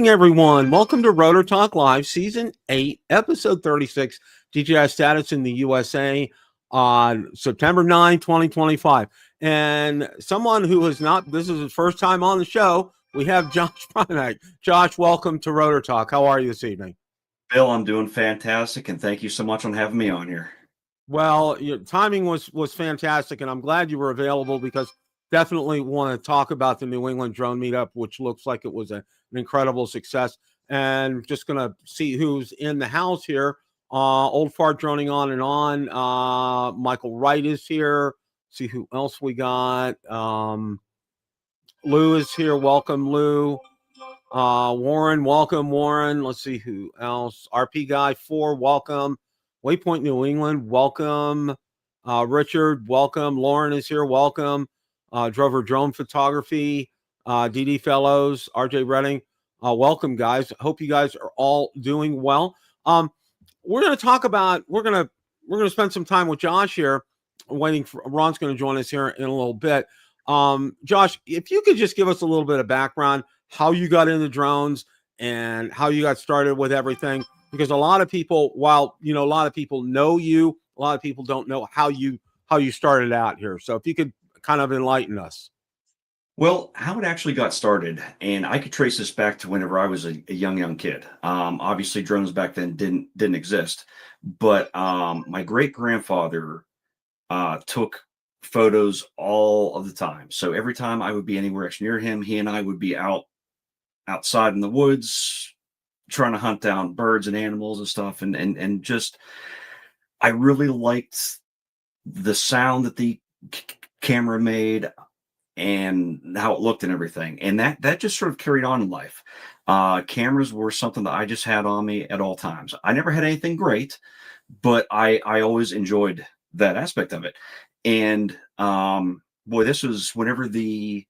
evening, everyone. Welcome to Rotor Talk Live, Season 8, Episode 36, DJI status in the USA on September 9, 2025. And someone who has not, this is his first time on the show, we have Josh Primack. Josh, welcome to Rotor Talk. How are you this evening? Bill, I'm doing fantastic, and thank you so much on having me on here. Well, your timing was fantastic, and I'm glad you were available because definitely want to talk about the New England drone meetup, which looks like it was an incredible success. And just going to see who's in the house here. Old Fart droning on and on. Michael Wright is here. See who else we got. Lou is here. Welcome, Lou. Warren, welcome, Warren. Let's see who else. RP Guy 4, welcome. Waypoint New England, welcome. Richard, welcome. Lauren is here, welcome. Drover Drone Photography, DD Fellows, RJ Redding, welcome, guys. Hope you guys are all doing well. We're going to talk about, we're going to spend some time with Josh here, waiting for Ron's going to join us here in a little bit. Josh, if you could just give us a little bit of background, how you got into drones and how you got started with everything, because a lot of people, while a lot of people know you, a lot of people don't know how you started out here. So if you could kind of enlighten us. Well, how it actually got started, and I could trace this back to whenever I was a young kid. Obviously, drones back then didn't exist, but my great grandfather took photos all of the time. So every time I would be anywhere near him, he and I would be outside in the woods trying to hunt down birds and animals and stuff, and just I really liked the sound that the camera made and how it looked and everything, and that just sort of carried on in life. Cameras were something that I just had on me at all times. I never had anything great, but I always enjoyed that aspect of it. And boy, this was whenever the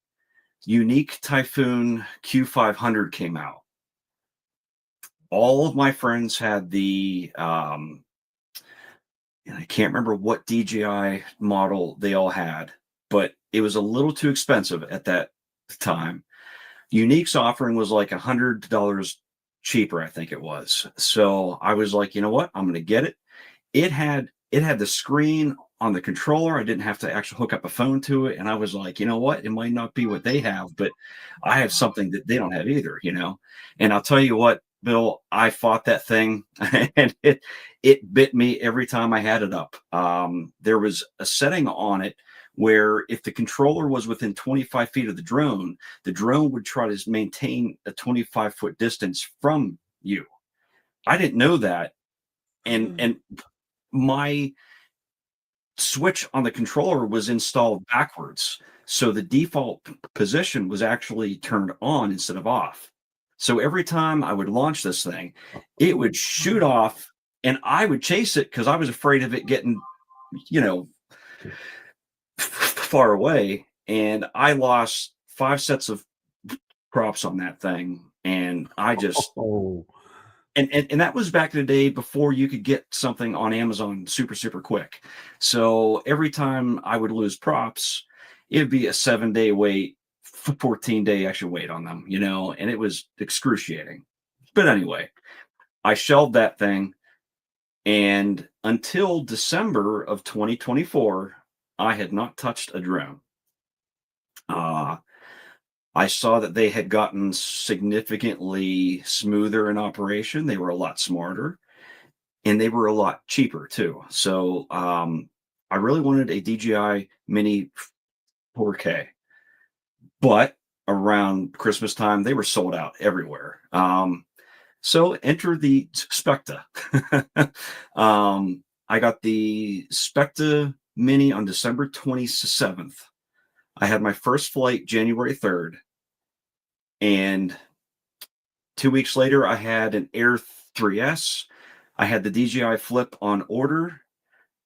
Unique Typhoon Q500 came out. All of my friends had the and I can't remember what DJI model they all had, but it was a little too expensive at that time. Unique's offering was like $100 cheaper, I think it was. So I was like, you know what? I'm going to get it. It had the screen on the controller. I didn't have to actually hook up a phone to it. And I was like, you know what? It might not be what they have, but I have something that they don't have either, And I'll tell you what, Bill, I fought that thing and it bit me every time I had it up. There was a setting on it where if the controller was within 25 feet of the drone would try to maintain a 25-foot distance from you. I didn't know that. And my switch on the controller was installed backwards. So the default position was actually turned on instead of off. So every time I would launch this thing, it would shoot off and I would chase it because I was afraid of it getting, far away. And I lost 5 sets of props on that thing. And I just, and that was back in the day before you could get something on Amazon super, super quick. So every time I would lose props, it'd be a 7-day wait, 14-day extra wait on them, and it was excruciating. But anyway, I shelved that thing. And until December of 2024, I had not touched a drone. I saw that they had gotten significantly smoother in operation. They were a lot smarter and they were a lot cheaper too. So I really wanted a DJI Mini 4K, but around Christmas time, they were sold out everywhere. So enter the Specta. I got the Specta Mini on December 27th. I had my first flight January 3rd. And 2 weeks later, I had an Air 3S. I had the DJI Flip on order.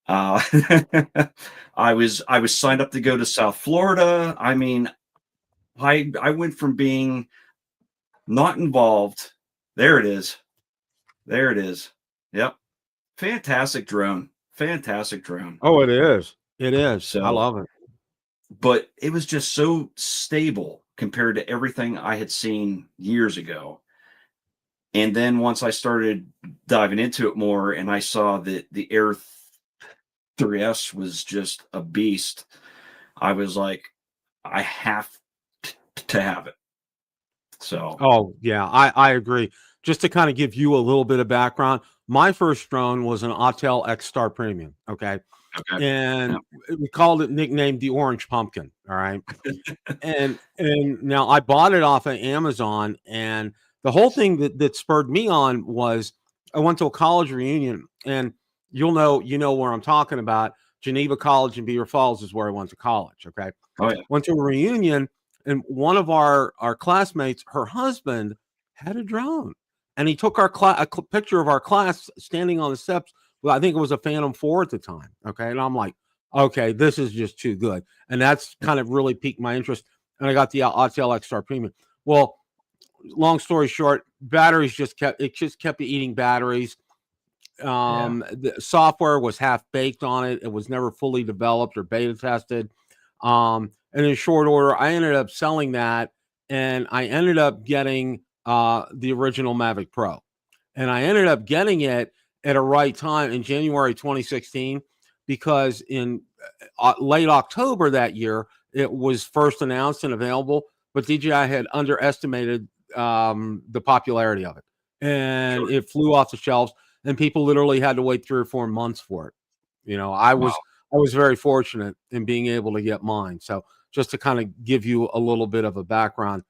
I was signed up to go to South Florida. I mean, I went from being not involved. There it is. There it is. Yep. Fantastic drone. Fantastic drone. Oh, it is. It is. So, I love it. But it was just so stable compared to everything I had seen years ago. And then once I started diving into it more, and I saw that the Air 3S was just a beast, I was like, I have to have it. So, Oh, yeah, I agree. Just to kind of give you a little bit of background, my first drone was an Autel X Star Premium. Okay. okay. And we called it, nicknamed the Orange Pumpkin. All right. And now I bought it off of Amazon, and the whole thing that spurred me on was I went to a college reunion, and you know where I'm talking about. Geneva College in Beaver Falls is where I went to college. Okay. Oh, yeah. Went to a reunion, and one of our classmates, her husband had a drone, and he took our picture of our class standing on the steps. Well, I think it was a Phantom 4 at the time. Okay. And I'm like, okay, this is just too good. And that's kind of really piqued my interest. And I got the Autel X Star Premium. Well, long story short, batteries just kept eating batteries. The software was half baked on it. It was never fully developed or beta tested. And in short order, I ended up selling that, and I ended up getting the original Mavic Pro. And I ended up getting it at a right time in January 2016, because in late October that year, it was first announced and available, but DJI had underestimated the popularity of it, and it flew off the shelves, and people literally had to wait 3 or 4 months for it. You know, I was very fortunate in being able to get mine. So just to kind of give you a little bit of a background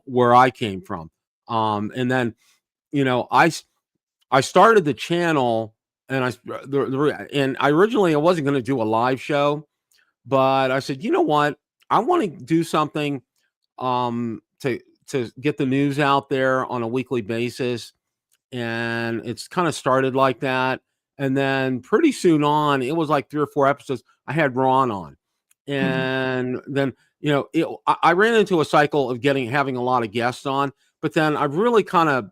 where I came from. And then, you know, I started the channel, and I originally I wasn't going to do a live show, but I said, you know what, I want to do something to get the news out there on a weekly basis, and it's kind of started like that. And then pretty soon on, it was like 3 or 4 episodes. I had Ron on, and then I ran into a cycle of having a lot of guests on, but then I've really kind of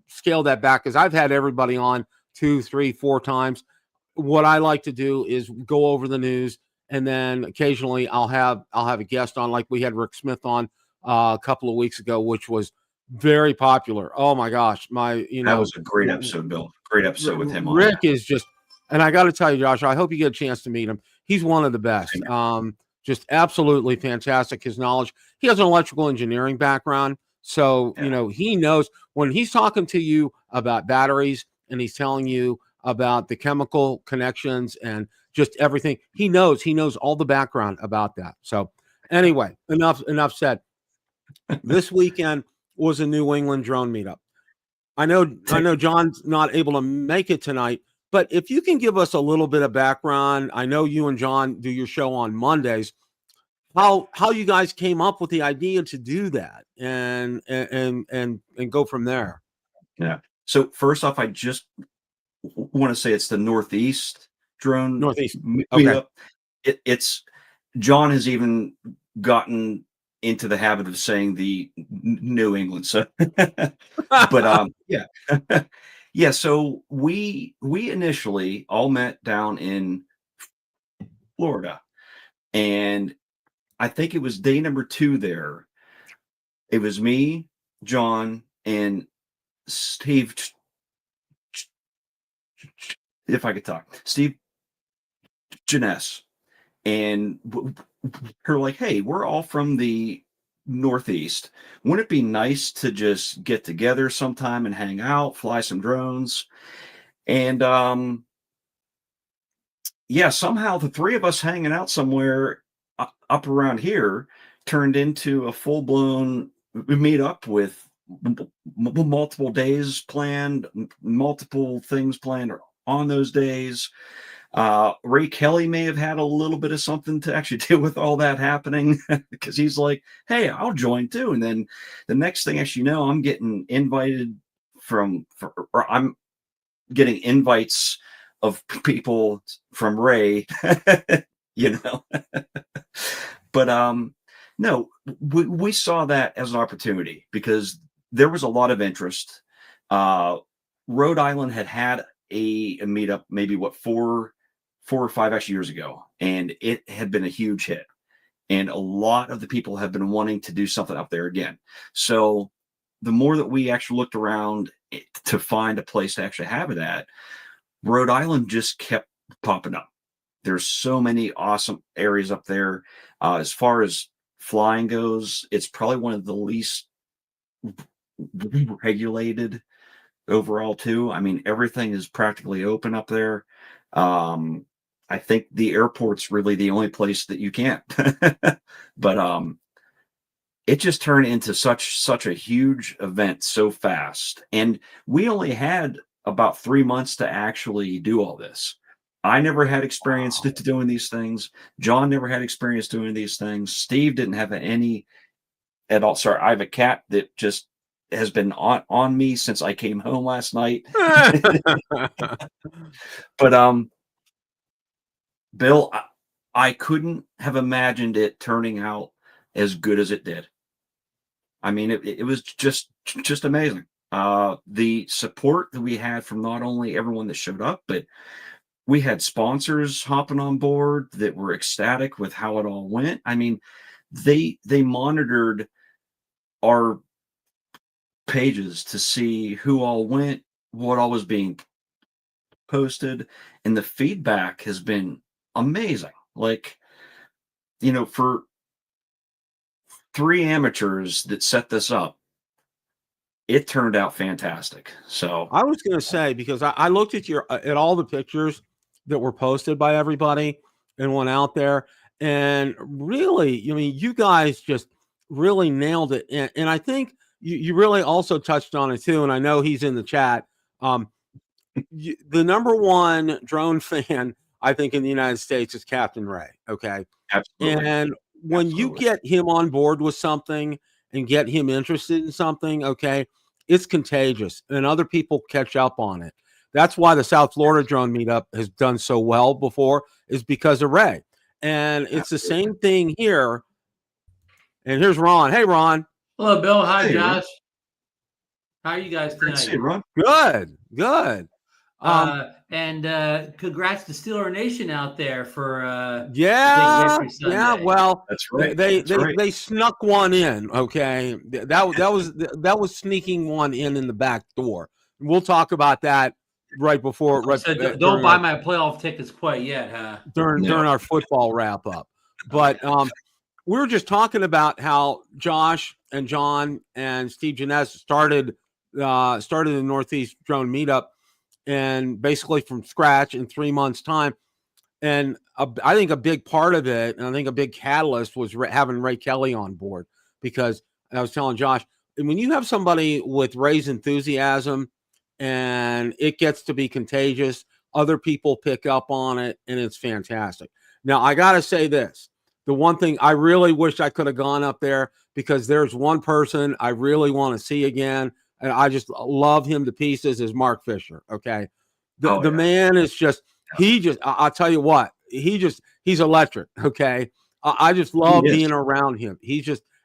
scale that back, because I've had everybody on 2, 3, 4 times. What I like to do is go over the news, and then occasionally I'll have a guest on, like we had Rick Smith on a couple of weeks ago, which was very popular. Oh my gosh, that was a great episode, Bill. Great episode with him on. Rick is just, and I got to tell you, Josh, I hope you get a chance to meet him. He's one of the best. Just absolutely fantastic. His knowledge. He has an electrical engineering background. So, he knows when he's talking to you about batteries, and he's telling you about the chemical connections and just everything. He knows all the background about that. So anyway, enough said. This weekend was a New England drone meetup. I know John's not able to make it tonight, but if you can give us a little bit of background. I know you and John do your show on Mondays. How you guys came up with the idea to do that, and go from there. Yeah. So first off, I just want to say it's the Northeast drone meetup. Okay. It's John has even gotten into the habit of saying the New England. So, but yeah, yeah. So we initially all met down in Florida, and I think it was day number 2 there. It was me, John, and Steve, if I could talk, Steve Janess. And we're like, hey, we're all from the Northeast. Wouldn't it be nice to just get together sometime and hang out, fly some drones? And yeah, somehow the 3 of us hanging out somewhere up around here turned into a full-blown meetup with multiple days planned, multiple things planned on those days. Ray Kelly may have had a little bit of something to actually deal with all that happening, because he's like, hey, I'll join too. And then the next thing as you know, I'm getting invited or I'm getting invites of people from Ray, but no, we saw that as an opportunity because there was a lot of interest. Rhode Island had a meetup maybe 4 or 5 actually years ago, and it had been a huge hit, and a lot of the people have been wanting to do something up there again. So the more that we actually looked around to find a place to actually have it at, Rhode Island just kept popping up. There's so many awesome areas up there. As far as flying goes, it's probably one of the least regulated overall too. I mean, everything is practically open up there. I think the airport's really the only place that you can't. But it just turned into such a huge event so fast. And we only had about 3 months to actually do all this. I never had experience doing these things. John never had experience doing these things. Steve didn't have any at all. Sorry, I have a cat that just has been on me since I came home last night. But Bill, I couldn't have imagined it turning out as good as it did. I mean, it was just amazing. The support that we had from not only everyone that showed up, but we had sponsors hopping on board that were ecstatic with how it all went. I mean, they monitored our pages to see who all went, what all was being posted, and the feedback has been amazing. Like, you know, for 3 amateurs that set this up, it turned out fantastic. So I was going to say, because I looked at all the pictures that were posted by everybody and went out there, and really, I mean, you guys just really nailed it. And I think you really also touched on it too. And I know he's in the chat. The #1 drone fan, I think, in the United States is Captain Ray. Okay. absolutely. And when you get him on board with something and get him interested in something, okay, it's contagious and other people catch up on it. That's why the South Florida drone meetup has done so well before, is because of Ray. And it's the same thing here. And here's Ron. Hey, Ron. Hello, Bill. Hi, Hey, Ron. Josh. How are you guys Great to see tonight? you, Ron. Good. And congrats to Steeler Nation out there for Yeah. the big victory Sunday. Well, That's right. they snuck one in. Okay, that was sneaking one in the back door. We'll talk about that right before. Right, So don't buy my playoff tickets quite yet, huh? During our football wrap up. But we were just talking about how Josh and John and Steve Jeunesse started the Northeast Drone Meetup, and basically from scratch in 3 months' time. And I think a big part of it, and I think a big catalyst, was having Ray Kelly on board, because I was telling Josh, when you have somebody with Ray's enthusiasm and it gets to be contagious, other people pick up on it, and it's fantastic. Now, I got to say this. The one thing I really wish I could have gone up there, because there's one person I really want to see again, and I just love him to pieces, is Mark Fisher. Okay. The man is just, I'll tell you what, he's electric. Okay. I just love being around him.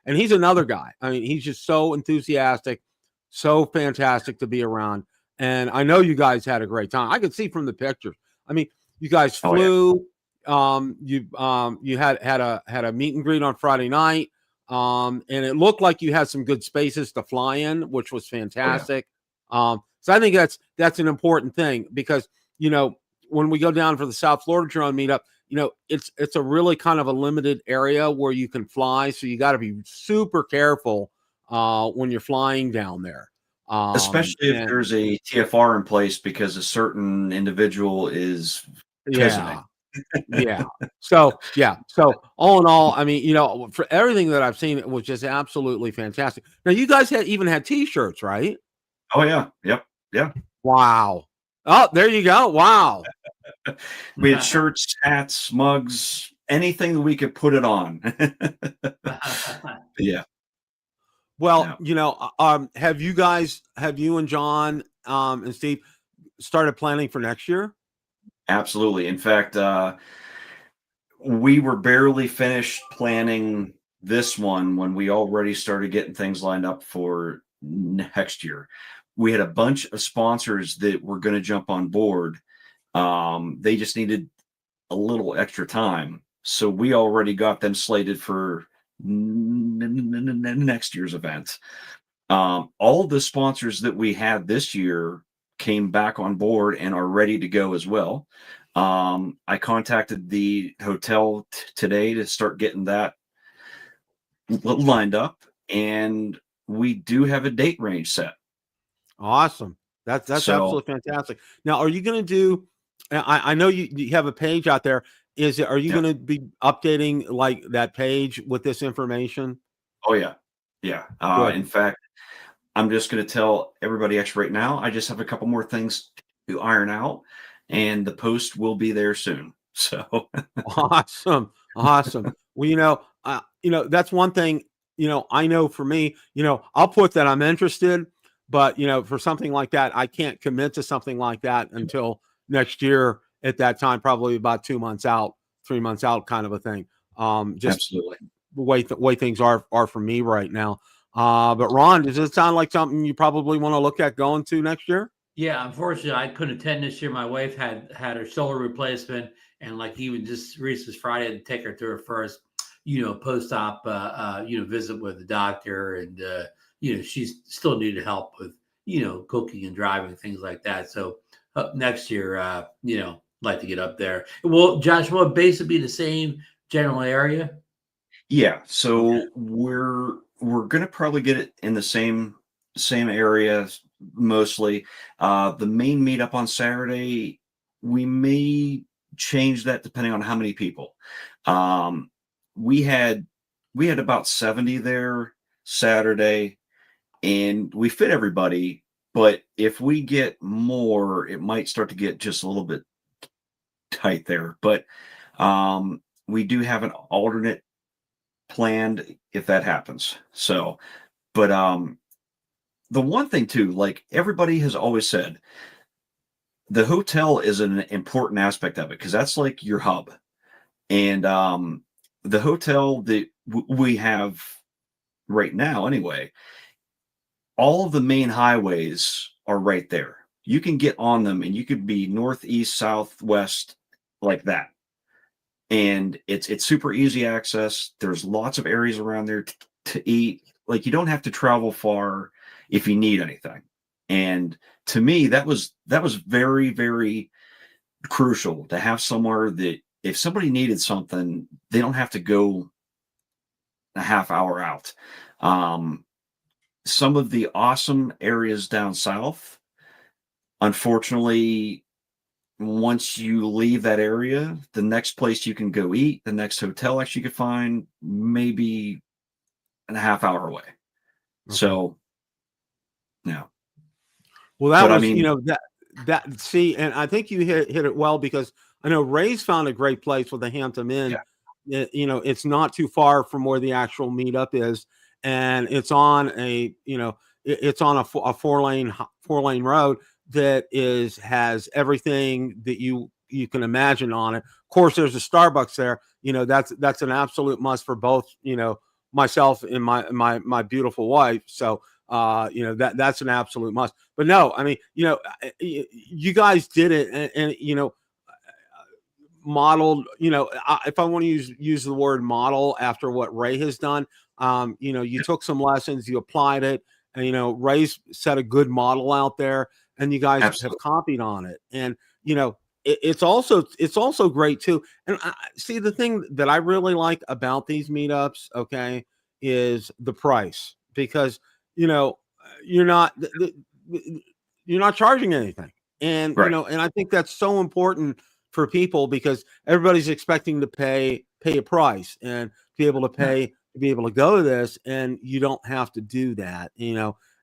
And he's another guy. I mean, he's just so enthusiastic, so fantastic to be around. And I know you guys had a great time. I could see from the pictures. I mean, you guys flew. You had a meet and greet on Friday night. And it looked like you had some good spaces to fly in, which was fantastic. So I think that's an important thing, because, you know, when we go down for the South Florida drone meetup, you know, it's a really kind of a limited area where you can fly. So you got to be super careful when you're flying down there. Especially if there's a TFR in place, because a certain individual is visiting. So all in all, I mean, you know, for everything that I've seen, it was just absolutely fantastic. Now, you guys even had t-shirts, right? Oh yeah. Yep. Yeah. Wow. Oh, there you go. Wow. We had shirts, hats, mugs, anything that we could put it on. Yeah. Well, you know, have you and John and Steve started planning for next year? Absolutely. In fact, we were barely finished planning this one when we already started getting things lined up for next year. We had a bunch of sponsors that were going to jump on board. They just needed a little extra time. So we already got them slated for next year's event. All the sponsors that we had this year came back on board and are ready to go as well. I contacted the hotel today to start getting that lined up, and we do have a date range set. Awesome. That's So absolutely fantastic. Now, are you going to do? I know you have a page out there. Are you yeah. going to be updating like that page with this information? Oh yeah, yeah. Good. In fact, I'm just going to tell everybody actually right now. I just have a couple more things to iron out, and the post will be there soon. So Awesome. Awesome. Well, that's one thing, I know for me, I'll put that I'm interested, but, for something like that, I can't commit to something like that until next year at that time, probably about 2 months out, 3 months out kind of a thing. Just absolutely. the way things are for me right now. But Ron, does it sound like something you probably want to look at going to next year? Yeah, unfortunately, I couldn't attend this year. My wife had her shoulder replacement, and like even just recently Friday, I had to take her to her first, post-op, visit with the doctor, and she's still needed help with, cooking and driving, things like that. So next year, like to get up there. Well, Josh, will it basically be the same general area? Yeah. Okay. So we're gonna probably get it in the same area mostly. The main meetup on Saturday, we may change that depending on how many people. Um, we had about 70 there Saturday, and we fit everybody. But if we get more, it might start to get just a little bit tight there. But we do have an alternate planned if that happens. So, but the one thing too, like everybody has always said, the hotel is an important aspect of it because that's like your hub. And the hotel that we have right now, anyway, all of the main highways are right there. You can get on them and you could be northeast, southwest, like that. And it's super easy access. There's lots of areas around there to eat. Like you don't have to travel far if you need anything. And to me, that was very, very crucial to have somewhere that if somebody needed something, they don't have to go a half hour out. Some of the awesome areas down south, unfortunately, once you leave that area, the next place you can go eat, the next hotel actually you could find, maybe a half hour away. Okay. So, yeah. Well, that But I was, mean, that see, and I think you hit it well because I know Ray's found a great place with the Hampton Inn. It's not too far from where the actual meetup is, and it's on it's on a 4-lane road that has everything that you can imagine on it. Of course, there's a Starbucks there. That's an absolute must for both, myself and my beautiful wife. So that's an absolute must. But no, I mean, you guys did it, and modeled. If I want to use the word model after what Ray has done, you took some lessons, you applied it, and Ray's set a good model out there, and you guys have absolutely. copied on it, and it's also great too. And I see the thing that I really like about these meetups, okay, is the price because you're not you're not charging anything, and Right. and I think that's so important for people because everybody's expecting to pay a price and be able to go to this, and you don't have to do that,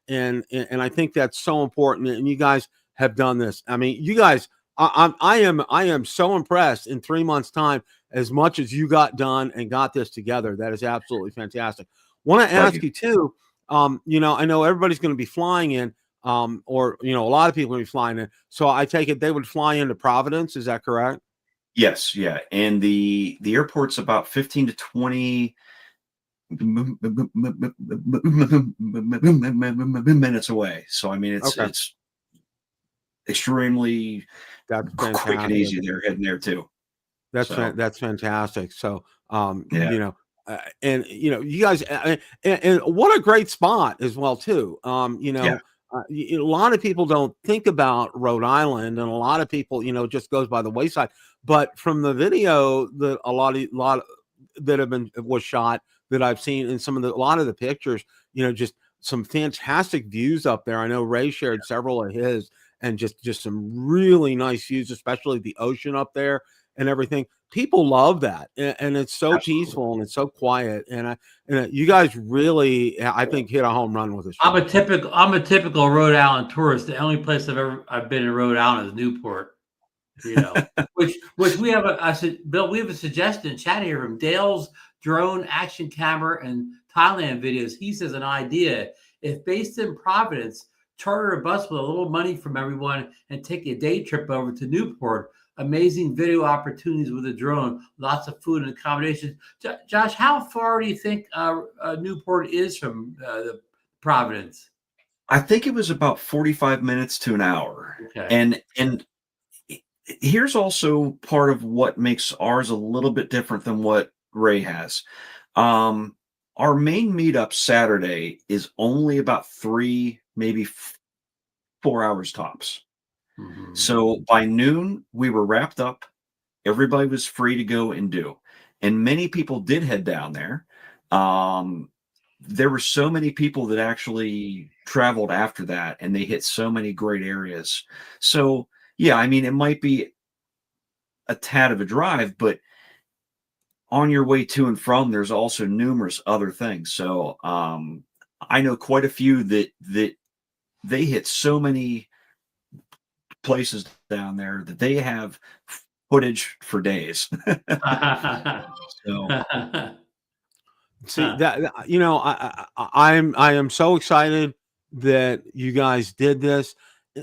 and I think that's so important, and you guys have done this. I mean, you guys, I am so impressed in 3 months time as much as you got done and got this together. That is absolutely fantastic. Want to Thank ask you. you too, I know everybody's going to be flying in, or a lot of people are going to be flying in. So I take it they would fly into Providence. Is that correct? Yes, yeah. And the airport's about 15 to 20 minutes away. So I mean, Okay, it's extremely that's quick and fantastic. easy. They're heading there too. So That's fantastic. So, yeah, and you guys, and what a great spot as well too. Yeah. A lot of people don't think about Rhode Island, and a lot of people, just goes by the wayside. But from the video that a lot that was shot that I've seen, and a lot of the pictures, just some fantastic views up there. I know Ray shared several of his, and just some really nice views, especially the ocean up there and everything. People love that, and it's so Absolutely. peaceful and it's so quiet. And you guys really, I think, hit a home run with this. I'm a typical Rhode Island tourist. The only place I've been in Rhode Island is Newport. Which we have Bill, we have a suggestion chat here from Dale's drone action camera and Thailand videos. He says an idea: if based in Providence, charter a bus with a little money from everyone and take a day trip over to Newport. Amazing video opportunities with a drone, lots of food and accommodations. Josh, how far do you think Newport is from the Providence? I think it was about 45 minutes to an hour. Okay. And here's also part of what makes ours a little bit different than what Ray has. Our main meetup Saturday is only about 3, maybe 4 hours tops. Mm-hmm. So by noon, we were wrapped up. Everybody was free to go and do. And many people did head down there. There were so many people that actually traveled after that, and they hit so many great areas. So, yeah, I mean, it might be a tad of a drive, but on your way to and from, there's also numerous other things. So I know quite a few that they hit so many places down there that they have footage for days. So see that, I am so excited that you guys did this,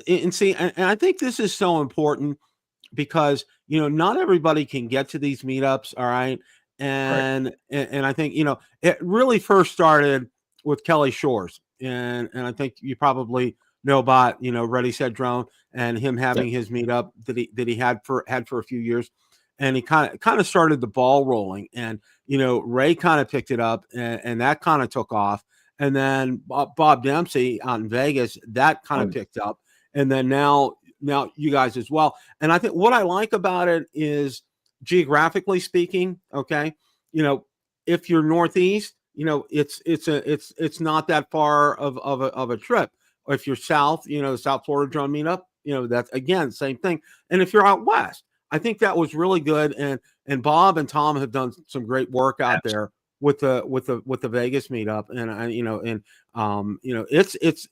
and see, and I think this is so important because not everybody can get to these meetups. All right. And I think it really first started with Kelly Shores, and I think you probably know about Ready Set Drone and him having his meetup that he had for a few years, and he kind of started the ball rolling, and Ray kind of picked it up, and that kind of took off, and then Bob Dempsey out in Vegas, that kind of picked up, and then now you guys as well. And I think what I like about it is, geographically speaking, okay, if you're Northeast, it's not that far of a trip. Or if you're south, the South Florida Drone Meetup, that's again same thing. And if you're out west, I think that was really good. And Bob and Tom have done some great work out there with the Vegas meetup. And it's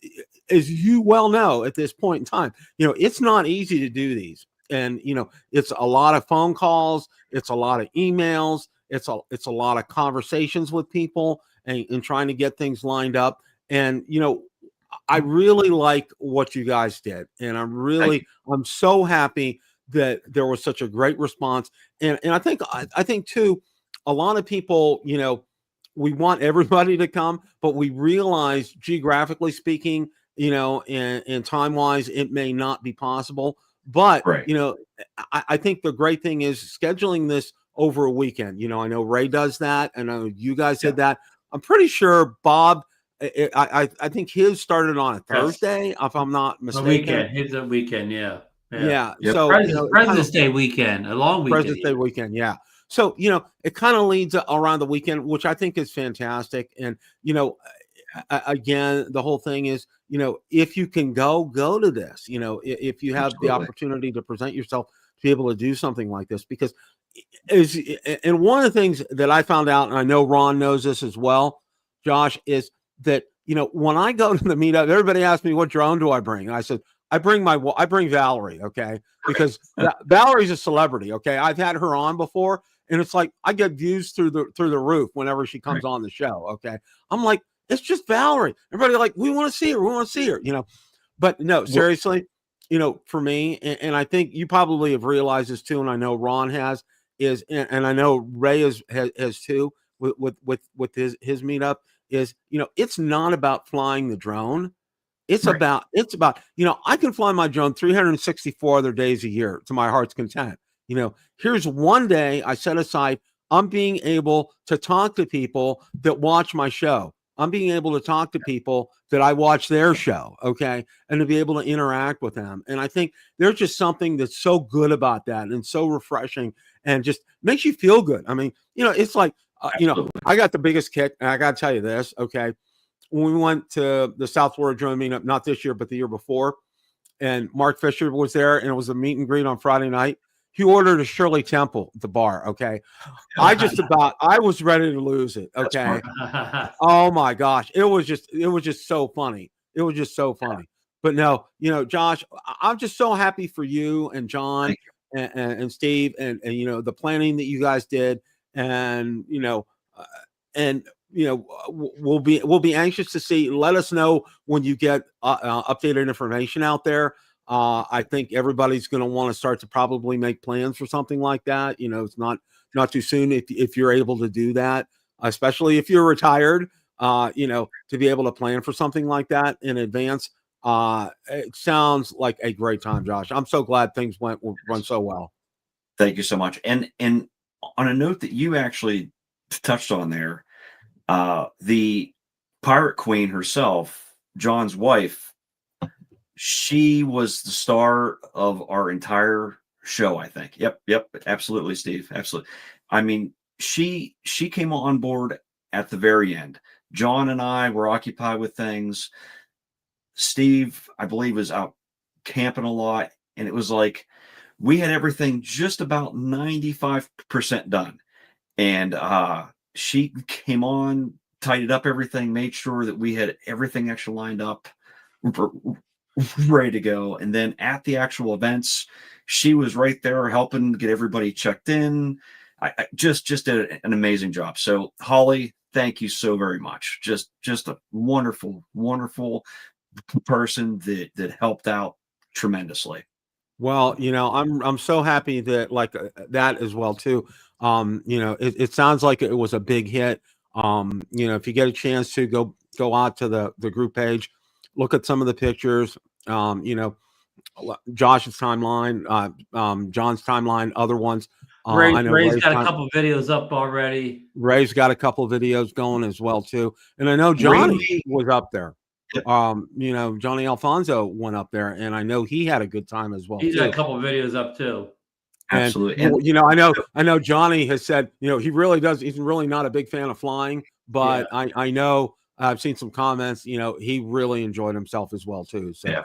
as you well know at this point in time, it's not easy to do these. And it's a lot of phone calls, it's a lot of emails, it's a lot of conversations with people and trying to get things lined up. And I really like what you guys did, and I'm so happy that there was such a great response. And I think too, a lot of people, we want everybody to come, but we realize geographically speaking, and time wise, it may not be possible. But I think the great thing is scheduling this over a weekend. I know Ray does that, and I know you guys did that. I'm pretty sure Bob. I think his started on a Thursday, if I'm not mistaken. His a weekend, yeah. Yep. So President's Day weekend, a long weekend. President's Day weekend, yeah. So it kind of leads around the weekend, which I think is fantastic. And again, the whole thing is, if you can go to this, if you have the opportunity to present yourself to be able to do something like this, because and one of the things that I found out, and I know Ron knows this as well, Josh, is that when I go to the meetup, everybody asks me, what drone do I bring? And I said, I bring Valerie, okay, because Valerie's a celebrity, okay. I've had her on before, and it's like I get views through the roof whenever she comes on the show, okay. I'm like, it's just Valerie. Everybody like, we want to see her, But no, seriously, for me, and I think you probably have realized this too, and I know Ron has, and I know Ray has too with his meetup. Is it's not about flying the drone. It's about I can fly my drone 364 other days a year to my heart's content. Here's one day I set aside. I'm being able to talk to people that watch my show. I'm being able to talk to people that I watch their show, okay, and to be able to interact with them. And I think there's just something that's so good about that and so refreshing and just makes you feel good. I mean, it's like, I got the biggest kick, and I got to tell you this, okay, when we went to the South Florida Drone Meetup, not this year, but the year before, and Mark Fisher was there, and it was a meet and greet on Friday night. He ordered a Shirley Temple at the bar, okay? I was ready to lose it, okay? Oh my gosh, it was just so funny. It was just so funny. But no, Josh, I'm just so happy for you and John and Steve and the planning that you guys did, and we'll be anxious to see. Let us know when you get updated information out there. I think everybody's going to want to start to probably make plans for something like that. It's not too soon if you're able to do that, especially if you're retired, to be able to plan for something like that in advance. It sounds like a great time, Josh. I'm so glad things run so well. Thank you so much. And on a note that you actually touched on there, the Pirate Queen herself, John's wife, she was the star of our entire show, I think. Yep, absolutely, Steve. Absolutely. I mean, she came on board at the very end. John and I were occupied with things. Steve, I believe, was out camping a lot, and it was like we had everything just about 95% done. And she came on, tidied up everything, made sure that we had everything actually lined up, ready to go. And then at the actual events, she was right there helping get everybody checked in. I just did an amazing job. So Holly, thank you so very much. Just a wonderful person that helped out tremendously. Well, I'm so happy that that as well too. It sounds like it was a big hit. If you get a chance to go out to the group page, look at some of the pictures. Josh's timeline, John's timeline, other ones. I know Ray's got a couple of videos up already. Ray's got a couple of videos going as well too, and I know Johnny was up there. Johnny Alfonso went up there, and I know he had a good time as well. He's got a couple of videos up too. Absolutely. And, I know Johnny has said, he really does. He's really not a big fan of flying, but yeah. I know I've seen some comments, he really enjoyed himself as well too. So, yeah.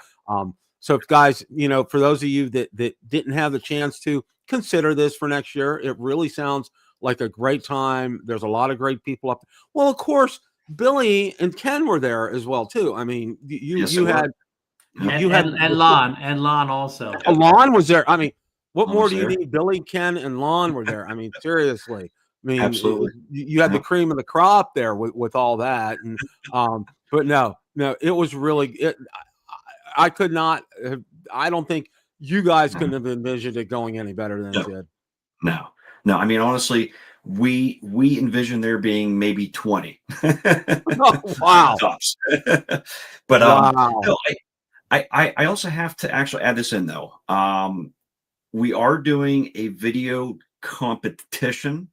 So guys, for those of you that didn't have the chance to consider this for next year, it really sounds like a great time. There's a lot of great people up there. Well, of course, Billy and Ken were there as well too. I mean, you had Lon also. Lon was there. I mean, what more do you need? Billy, Ken, and Lon were there. I mean, seriously. I mean, absolutely. You had the cream of the crop there with all that, and but no, it was really. I could not. I don't think you guys couldn't have envisioned it going any better than it did. No. I mean, honestly, we envisioned there being maybe 20. Oh, wow. But wow. No, I also have to actually add this in though. We are doing a video competition.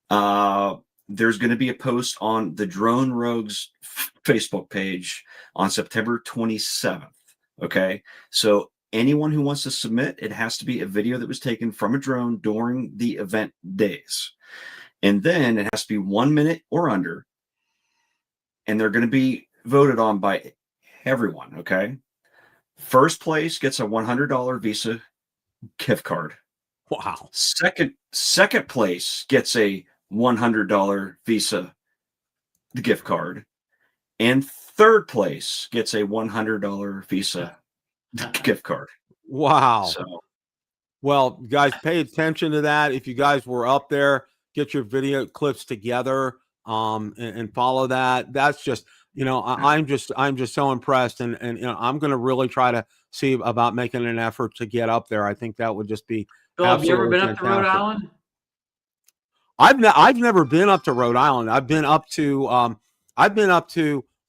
There's going to be a post on the Drone Rogues Facebook page on September 27th. Okay, so anyone who wants to submit, it has to be a video that was taken from a drone during the event days. And then it has to be 1 minute or under. And they're going to be voted on by everyone, okay? First place gets a $100 Visa gift card. Wow. Second place gets a $100 Visa gift card. And third place gets a $100 Visa gift card. Wow. So, well, guys, pay attention to that. If you guys were up there, get your video clips together and follow that. That's just, I'm just so impressed. And I'm going to really try to see about making an effort to get up there. I think that would just be Bill, have you ever been fantastic. up to Rhode Island? I've never been up to Rhode Island. I've been up to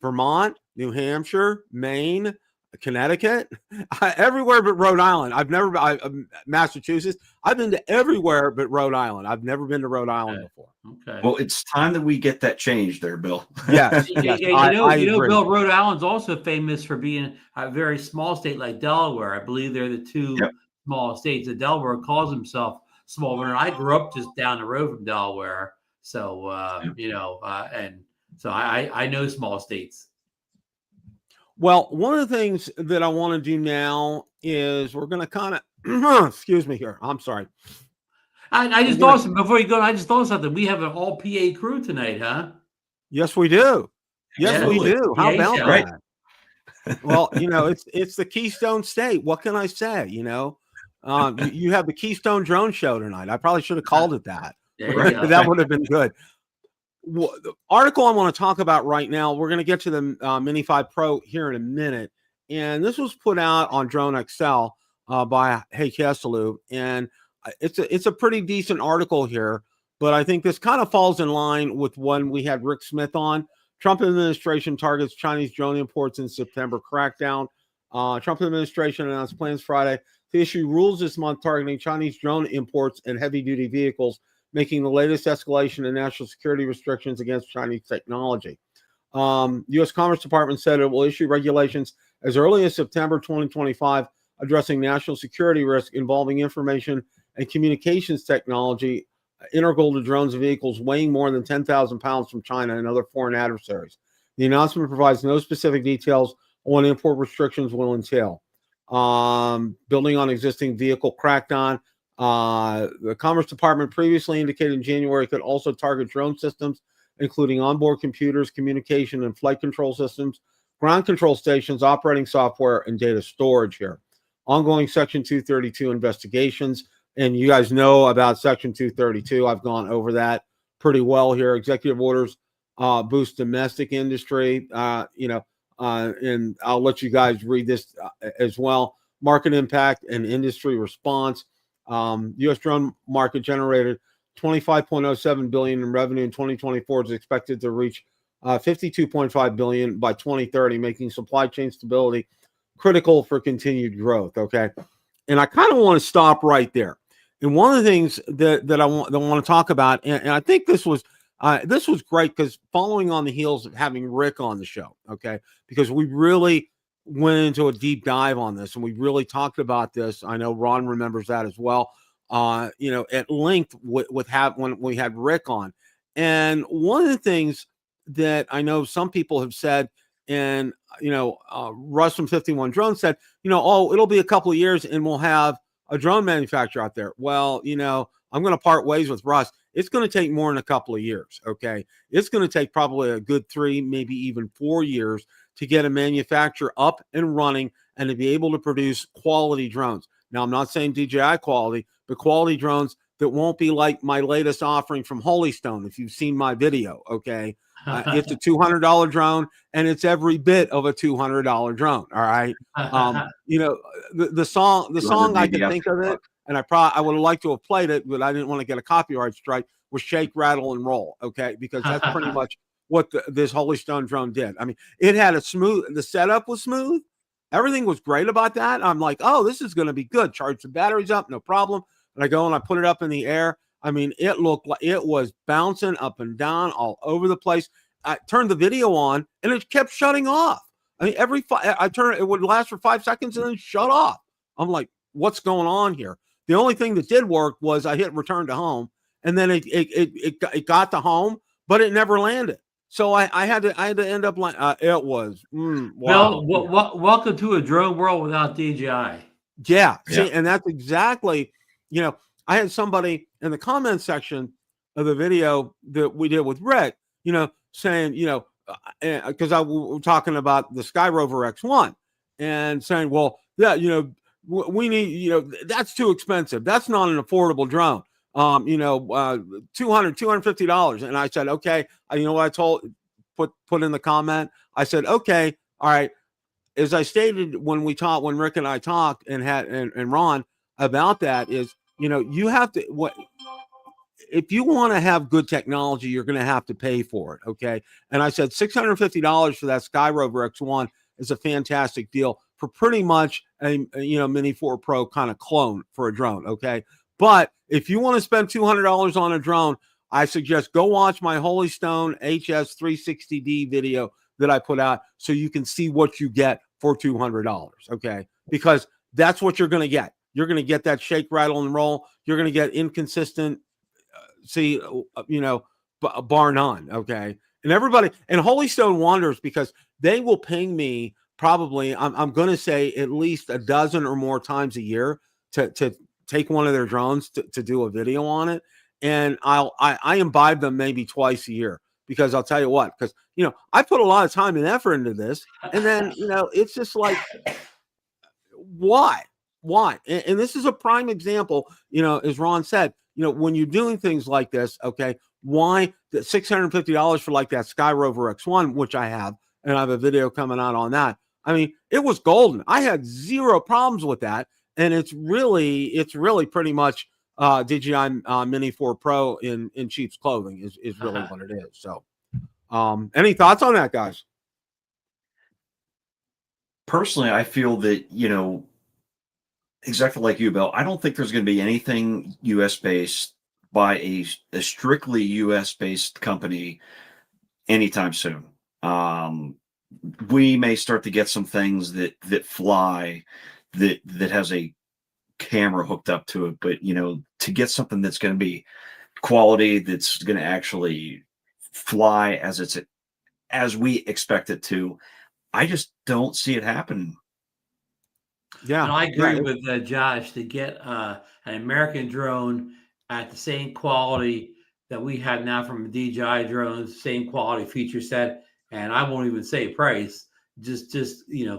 Vermont, New Hampshire, Maine, Connecticut, everywhere but Rhode Island. I've never been Massachusetts. I've been to everywhere but Rhode Island. I've never been to Rhode Island before. Okay. Well, it's time that we get that changed there, Bill. Yes, Yeah, yes, I agree. Bill, Rhode Island's also famous for being a very small state like Delaware. I believe they're the two small states. That Delaware calls himself small. And I grew up just down the road from Delaware, so and so I know small states. Well, one of the things that I want to do now is we're going to kind of, excuse me here. I'm sorry. I just thought something before you go. I just thought something. We have an all PA crew tonight, huh? Yes, we do. Yes, we do. How about that? Right. Well, it's the Keystone State. What can I say? You have the Keystone Drone Show tonight. I probably should have called it that. That would have been good. The article I want to talk about right now, we're going to get to the Mini 5 Pro here in a minute. And this was put out on Drone XL by Hey Kesselou. And it's a pretty decent article here. But I think this kind of falls in line with when we had Rick Smith on. Trump administration targets Chinese drone imports in September crackdown. Trump administration announced plans Friday to issue rules this month targeting Chinese drone imports and heavy-duty vehicles, making the latest escalation in national security restrictions against Chinese technology. U.S. Commerce Department said it will issue regulations as early as September 2025 addressing national security risk involving information and communications technology integral to drones and vehicles weighing more than 10,000 pounds from China and other foreign adversaries. The announcement provides no specific details on what import restrictions will entail. Building on existing vehicle crackdown, the Commerce Department previously indicated in January it could also target drone systems, including onboard computers, communication and flight control systems, ground control stations, operating software, and data storage here. Ongoing Section 232 investigations. And you guys know about Section 232. I've gone over that pretty well here. Executive orders boost domestic industry, and I'll let you guys read this as well. Market impact and industry response. U.S. drone market generated $25.07 billion in revenue in 2024. Is expected to reach $52.5 billion by 2030, making supply chain stability critical for continued growth. Okay, and I kind of want to stop right there. And one of the things that I want to talk about, and I think this was great because following on the heels of having Rick on the show, okay, because we really went into a deep dive on this and we really talked about this. I know Ron remembers that as well. At length when we had Rick on, and one of the things that I know some people have said, and Russ from 51 Drones said, it'll be a couple of years and we'll have a drone manufacturer out there. Well, I'm going to part ways with Russ. It's going to take more than a couple of years. Okay. It's going to take probably a good 3, maybe even 4 years to get a manufacturer up and running and to be able to produce quality drones. Now, I'm not saying DJI quality, but quality drones that won't be like my latest offering from Holystone. If you've seen my video, okay. It's a $200 drone, and it's every bit of a $200 drone. All right. The song I can think of it, and I would have liked to have played it, but I didn't want to get a copyright strike. Was Shake, Rattle, and Roll. Okay, because that's pretty much what this Holystone drone did. I mean, it had the setup was smooth. Everything was great about that. I'm like, oh, this is going to be good. Charge the batteries up, no problem. And I go and I put it up in the air. I mean, it looked like it was bouncing up and down all over the place. I turned the video on and it kept shutting off. I mean, it would last for 5 seconds and then shut off. I'm like, what's going on here? The only thing that did work was I hit return to home, and then it got to home, but it never landed. So I had to end up like it was. Wow. Well, welcome to a drone world without DJI. Yeah. See, and that's exactly. I had somebody in the comment section of the video that we did with Rick, saying, because I was talking about the SkyRover X1 and saying, well, yeah, we need, that's too expensive. That's not an affordable drone. $250. And I said, okay, what I put in the comment, I said, okay, all right. As I stated when Rick and I talked and Ron about that is, you have to, if you want to have good technology, you're going to have to pay for it. Okay. And I said $650 for that SkyRover X1 is a fantastic deal. for pretty much a Mini 4 Pro kind of clone for a drone. Okay. But if you want to spend $200 on a drone, I suggest go watch my Holy Stone HS360D video that I put out so you can see what you get for $200. Okay. Because that's what you're going to get. You're going to get that shake, rattle, and roll. You're going to get inconsistent, bar none. Okay. And everybody, and Holy Stone wonders because they will ping me probably, I'm going to say at least a dozen or more times a year to take one of their drones to do a video on it. And I imbibe them maybe twice a year because I'll tell you what, because, I put a lot of time and effort into this. And then, it's just like, why? And this is a prime example, as Ron said, when you're doing things like this, okay, why the $650 for like that SkyRover X1, which I have, and I have a video coming out on that. I mean, it was golden. I had zero problems with that. And it's really pretty much DJI Mini 4 Pro in sheep's clothing is really what it is. So any thoughts on that, guys? Personally, I feel that, exactly like you, Bill, I don't think there's going to be anything US based by a strictly US based company anytime soon. We may start to get some things that fly that has a camera hooked up to it, but to get something that's going to be quality, that's going to actually fly as we expect it to, I just don't see it happening. Yeah, and I agree with Josh to get an American drone at the same quality that we have now from DJI drones, same quality feature set, and I won't even say price, just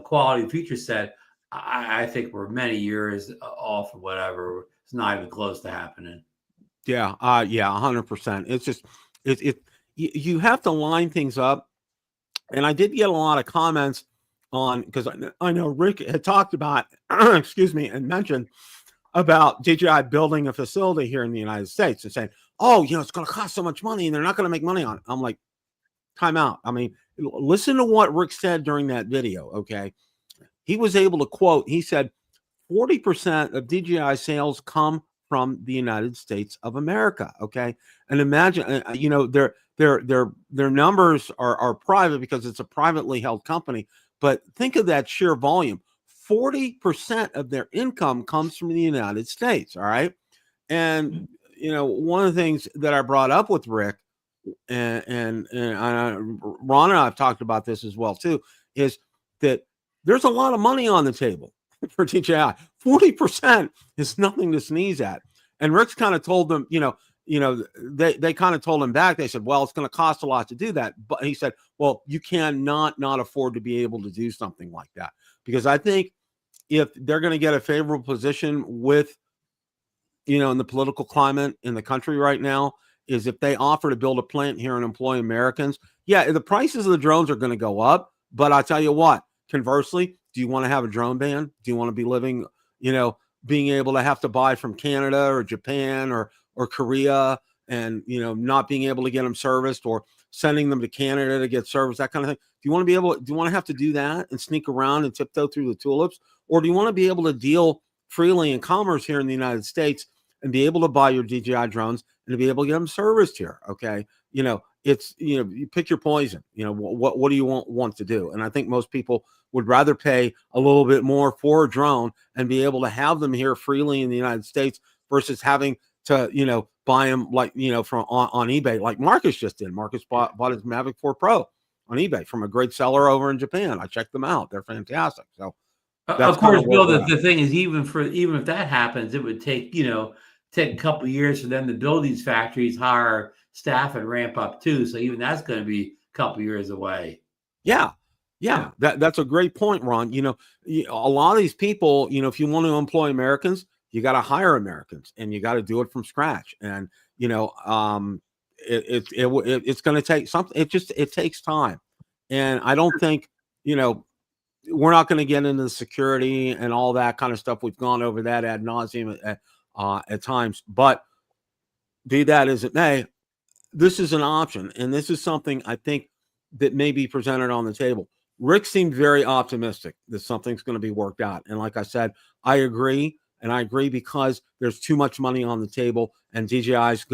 quality feature set. I think we're many years off or whatever. It's not even close to happening. Yeah, 100%. It's just you have to line things up, and I did get a lot of comments on because I know Rick had talked about, excuse me, and mentioned about DJI building a facility here in the United States and saying, oh, it's going to cost so much money and they're not going to make money on it. I'm like, time out. I mean, listen to what Rick said during that video. Okay. He was able to quote, he said, 40% of DJI sales come from the United States of America. Okay. And imagine, their numbers are private because it's a privately held company. But think of that sheer volume. 40% of their income comes from the United States. All right. And, one of the things that I brought up with Rick and Ron and I have talked about this as well, too, is that there's a lot of money on the table for DJI. 40% is nothing to sneeze at. And Rick's kind of told them, they kind of told him back. They said, well, it's going to cost a lot to do that. But he said, well, you cannot not afford to be able to do something like that. Because I think if they're going to get a favorable position with, in the political climate in the country right now, is if they offer to build a plant here and employ Americans, the prices of the drones are going to go up. But I'll tell you what, conversely, do you want to have a drone ban? Do you want to be living, being able to have to buy from Canada or Japan or Korea and, not being able to get them serviced or sending them to Canada to get serviced, that kind of thing? Do you want to have to do that and sneak around and tiptoe through the tulips? Or do you want to be able to deal freely in commerce here in the United States and be able to buy your DJI drones and to be able to get them serviced here? Okay. It's, you pick your poison, what do you want to do? And I think most people would rather pay a little bit more for a drone and be able to have them here freely in the United States versus having to, buy them like, from on eBay, like Marcus just did. Marcus bought his Mavic 4 Pro on eBay from a great seller over in Japan. I checked them out. They're fantastic. So of course, Bill, the thing is, even if that happens, it would take a couple of years for them to build these factories, hire staff, and ramp up too. So even that's going to be a couple of years away. Yeah. That's a great point, Ron. A lot of these people, if you want to employ Americans, you got to hire Americans and you got to do it from scratch. And, it's going to take something. It takes time. And I don't think, we're not going to get into the security and all that kind of stuff. We've gone over that ad nauseum at times, but be that as it may, this is an option. And this is something I think that may be presented on the table. Rick seemed very optimistic that something's going to be worked out. And like I said, I agree. And I agree because there's too much money on the table, and DJI is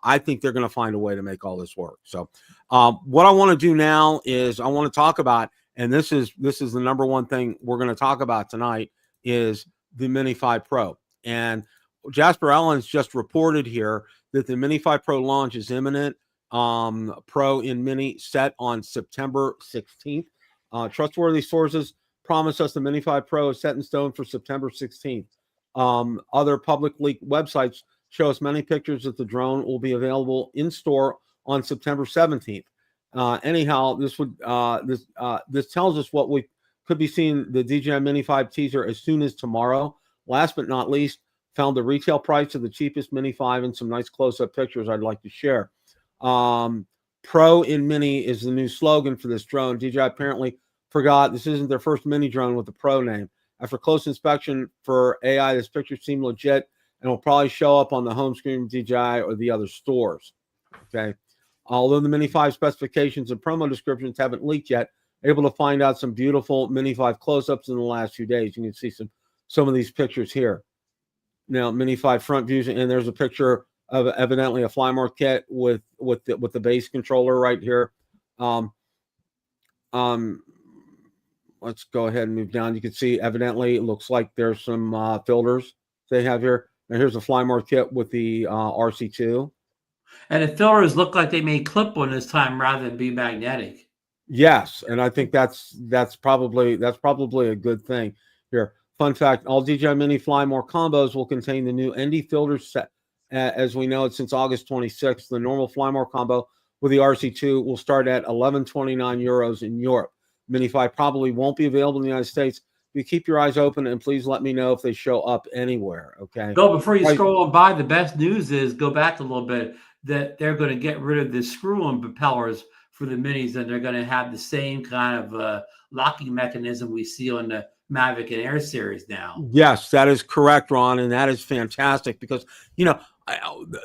I think they're going to find a way to make all this work. So what I want to do now is I want to talk about, and this is the number one thing we're going to talk about tonight, is the Mini 5 Pro. And Jasper Ellens just reported here that the Mini 5 Pro launch is imminent. Pro in Mini set on September 16th. Trustworthy sources promise us the Mini 5 Pro is set in stone for September 16th. Other public leaked websites show us many pictures that the drone will be available in store on September 17th. Anyhow, this tells us what we could be seeing the DJI Mini 5 teaser as soon as tomorrow. Last but not least, found the retail price of the cheapest Mini 5 and some nice close-up pictures I'd like to share. Pro in Mini is the new slogan for this drone. DJI apparently forgot this isn't their first mini drone with the Pro name. After close inspection for AI, this picture seemed legit and will probably show up on the home screen of DJI or the other stores. Okay. Although the Mini 5 specifications and promo descriptions haven't leaked yet, able to find out some beautiful Mini 5 close-ups in the last few days. You can see some of these pictures here. Now, Mini 5 front views, and there's a picture of evidently a Flymore kit with the base controller right here. Let's go ahead and move down. You can see evidently it looks like there's some filters they have here. Now here's a Flymore kit with the RC-2. And the filters look like they made clip-on this time rather than be magnetic. Yes, and I think that's probably a good thing here. Fun fact: all DJI Mini Flymore combos will contain the new ND filter set. As we know it since August 26th, the normal Flymore combo with the RC-2 will start at 11.29 euros in Europe. Mini 5 probably won't be available in the United States. You keep your eyes open and please let me know if they show up anywhere. Okay. Go before you scroll on by. The best news is go back a little bit that they're going to get rid of the screw-on propellers for the Minis, and they're going to have the same kind of locking mechanism we see on the Mavic and Air series now. Yes, that is correct, Ron, and that is fantastic because the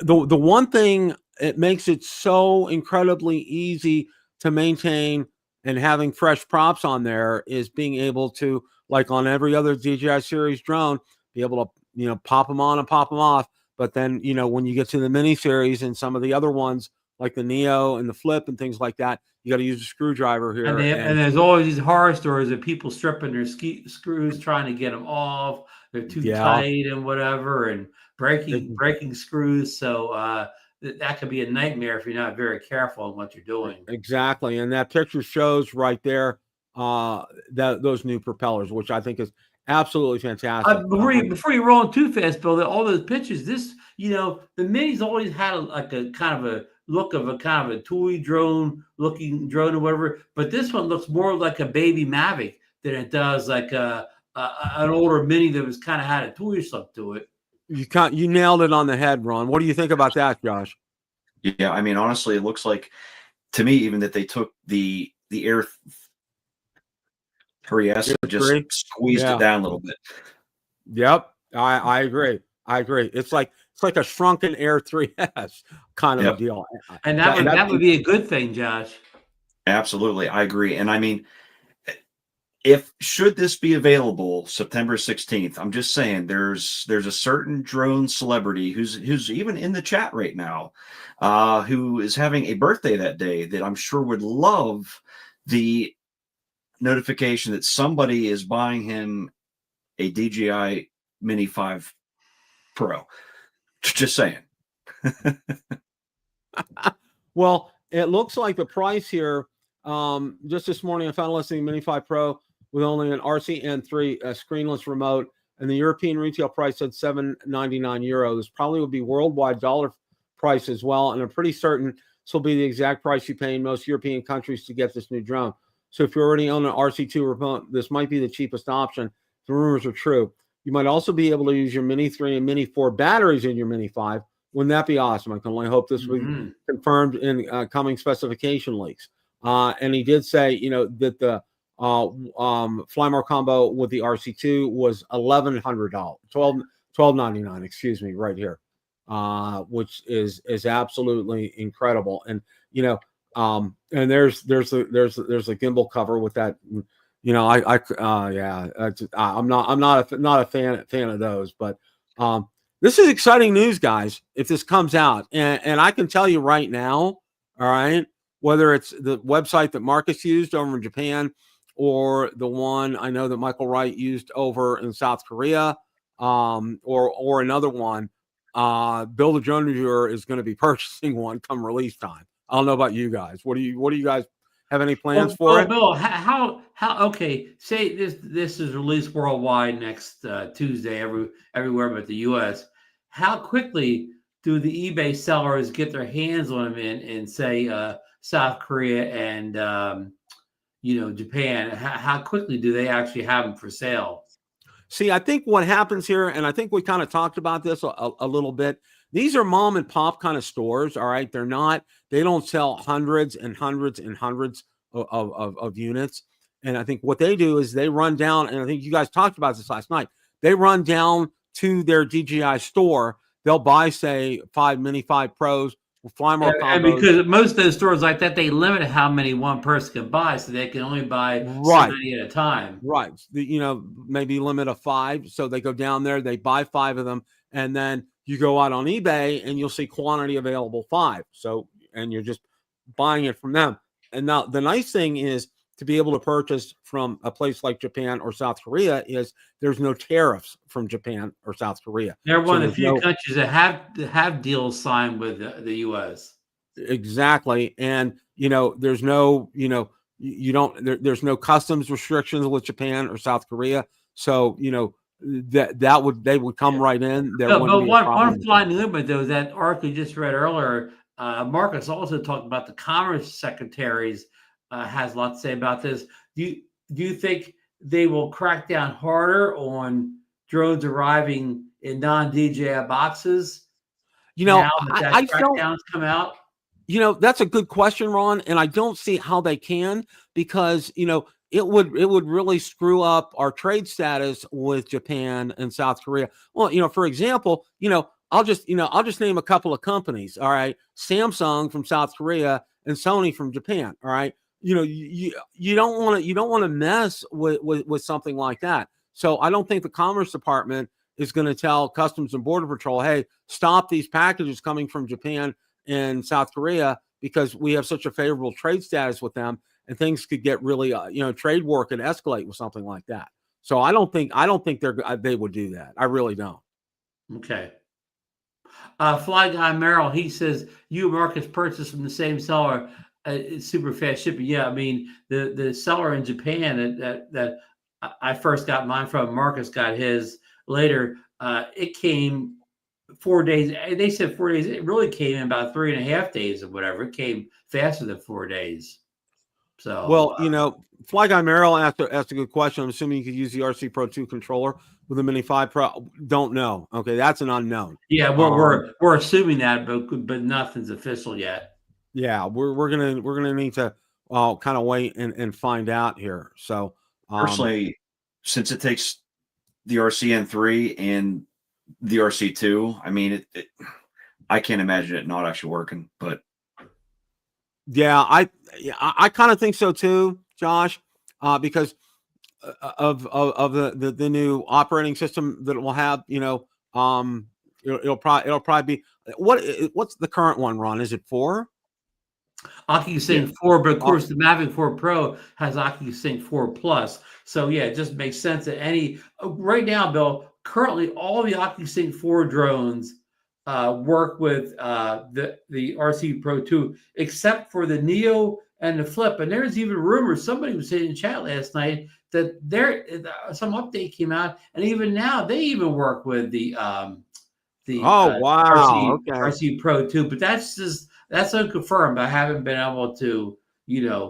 one thing it makes it so incredibly easy to maintain and having fresh props on there is being able to, like on every other DJI series drone, be able to, pop them on and pop them off. But then, when you get to the Mini series and some of the other ones, like the Neo and the Flip and things like that, you got to use a screwdriver here. And there's always these horror stories of people stripping their screws, trying to get them off. They're too tight and whatever, and breaking screws. So that could be a nightmare if you're not very careful in what you're doing. Exactly. And that picture shows right there those new propellers, which I think is absolutely fantastic. Before you roll too fast, Bill, all those pictures, the Minis always had a kind of a look of a kind of a toy drone looking drone or whatever, but this one looks more like a baby Mavic than it does like an older Mini that was kind of had a toy look to it. You nailed it on the head, Ron. What do you think about that, Josh? Yeah, I mean, honestly, it looks like to me even that they took the Air 3S and just squeezed it down a little bit. Yep, I agree. It's like a shrunken Air 3S kind of a deal. And that would be a good thing, Josh. Absolutely, I agree. And I mean, should this be available September 16th, I'm just saying there's a certain drone celebrity who's even in the chat right now, who is having a birthday that day that I'm sure would love the notification that somebody is buying him a DJI Mini 5 Pro. Just saying. Well, it looks like the price here, just this morning I found a listing Mini 5 Pro with only an RC-N2 screenless remote, and the European retail price said €799. This probably would be worldwide dollar price as well, and I'm pretty certain this will be the exact price you pay in most European countries to get this new drone. So if you already own an RC-2 remote, this might be the cheapest option. The rumors are true. You might also be able to use your Mini 3 and Mini 4 batteries in your Mini 5. Wouldn't that be awesome? I can only hope this will be confirmed in coming specification leaks. And he did say, that the Flymore combo with the RC-2 was $1,100, $1,299, excuse me, right here, which is absolutely incredible. And And there's a gimbal cover with that. You know, I'm not a fan of those, but this is exciting news, guys. If this comes out, and I can tell you right now, all right, whether it's the website that Marcus used over in Japan or the one I know that Michael Wright used over in South Korea, or another one, Bill the Drone Reviewer is going to be purchasing one come release time. I don't know about you guys. What do you guys have any plans for it? Bill, how okay, say this is released worldwide next Tuesday everywhere but the US. How quickly do the eBay sellers get their hands on them in say South Korea and Japan? How quickly do they actually have them for sale? See, I think what happens here, and I think we kind of talked about this a little bit. These are mom and pop kind of stores, all right? They don't sell hundreds and hundreds and hundreds of units. And I think what they do is they run down, and I think you guys talked about this last night. They run down to their DJI store. They'll buy, say, 5 Mini 5 Pros, fly more combos. And because most of those stores like that, they limit how many one person can buy, so they can only buy so many at a time. Right. Maybe limit of 5. So they go down there, they buy 5 of them, and then you go out on eBay and you'll see quantity available 5. So, and you're just buying it from them. And now the nice thing is to be able to purchase from a place like Japan or South Korea is there's no tariffs from Japan or South Korea. They're one of the few countries that have deals signed with the U.S. Exactly. And, there's no, there's no customs restrictions with Japan or South Korea. So, they would come right in. But one flying limit, though, that article you just read earlier, Marcus also talked about the Commerce Secretaries has a lot to say about this. Do you think they will crack down harder on drones arriving in non-DJI boxes? Now that crackdown's come out. That's a good question, Ron, and I don't see how they can because it would really screw up our trade status with Japan and South Korea. Well, for example, I'll just name a couple of companies. All right, Samsung from South Korea and Sony from Japan. All right, you don't want to mess with something like that. So I don't think the Commerce Department is going to tell Customs and Border Patrol, hey, stop these packages coming from Japan and South Korea because we have such a favorable trade status with them, and things could get really, trade war could escalate with something like that. So I don't think they would do that. I really don't. Okay. Fly Guy Merrill, he says you Marcus purchased from the same seller. It's super fast shipping. Yeah, I mean the seller in Japan that I first got mine from, Marcus got his later. It came 4 days. They said 4 days. It really came in about 3.5 days or whatever. It came faster than 4 days. So well, Fly Guy Merrill asked a good question. I'm assuming you could use the RC Pro 2 controller with a Mini 5 Pro. Don't know. Okay, that's an unknown. Yeah, we're assuming that, but nothing's official yet. Yeah, we're gonna need to kind of wait and find out here. So personally, since it takes the RC-N3 and the RC-2, I mean, I can't imagine it not actually working. But yeah, I kind of think so too, Josh, because of the new operating system that it will have. It'll probably be what's the current one, Ron? Is it 4? OcuSync 4, but of course the Mavic 4 Pro has OcuSync 4 Plus. So yeah, it just makes sense that right now, Bill, currently all the OcuSync 4 drones work with the RC Pro 2, except for the Neo and the Flip. And there's even rumors, somebody was saying in chat last night that some update came out, and even now they even work with the RC Pro 2, but that's unconfirmed. I haven't been able to,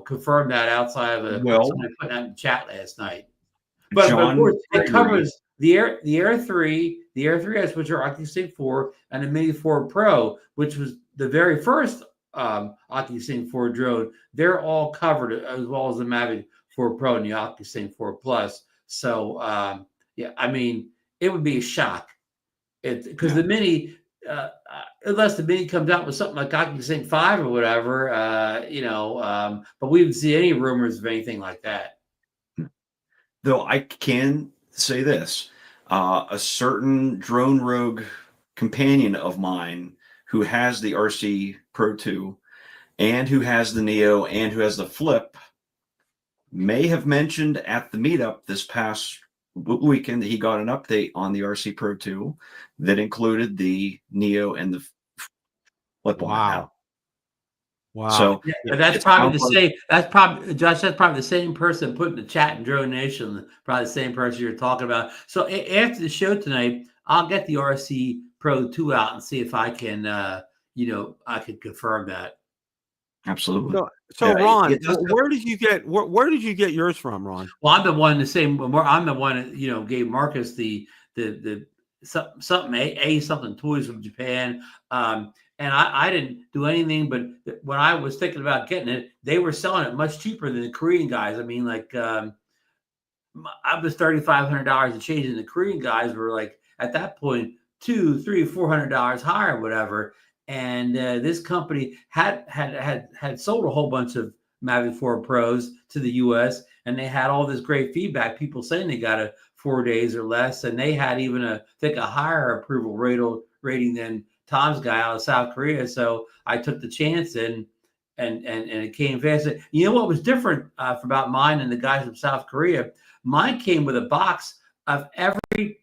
confirm that outside of somebody putting out in chat last night. But of course, it covers the Air 3, the Air 3S, which are OcuSync 4, and the Mini 4 Pro, which was the very first OcuSync 4 drone. They're all covered, as well as the Mavic 4 Pro and the OcuSync 4 Plus. So, yeah, I mean, it would be a shock. Because the Mini, unless the Mini comes out with something like OcuSync 5 or whatever, but we didn't see any rumors of anything like that. Though I can say this, a certain drone rogue companion of mine who has the RC Pro 2 and who has the Neo and who has the Flip may have mentioned at the meetup this past weekend that he got an update on the RC Pro 2 that included the Neo and the Flip. Wow. Wow. So yeah, that's probably the same. That's probably Josh. That's probably the same person put in the chat in Drone Nation. Probably the same person you're talking about. So after the show tonight, I'll get the RC Pro 2 out and see if I can, I can confirm that. Absolutely. So yeah, Ron, where did you get yours from, Ron? Well, I'm the one I'm the one that gave Marcus the something toys from Japan. And I didn't do anything, but when I was thinking about getting it, they were selling it much cheaper than the Korean guys. I mean, like I was $3,500 and change, and the Korean guys were like at that point $200, $300, $400 higher, whatever. And this company had sold a whole bunch of Mavic 4 Pros to the U.S. and they had all this great feedback. People saying they got it 4 days or less, and they had even a higher approval rating than Tom's guy out of South Korea. So I took the chance and it came fast. You know what was different about mine and the guys from South Korea? Mine came with a box of every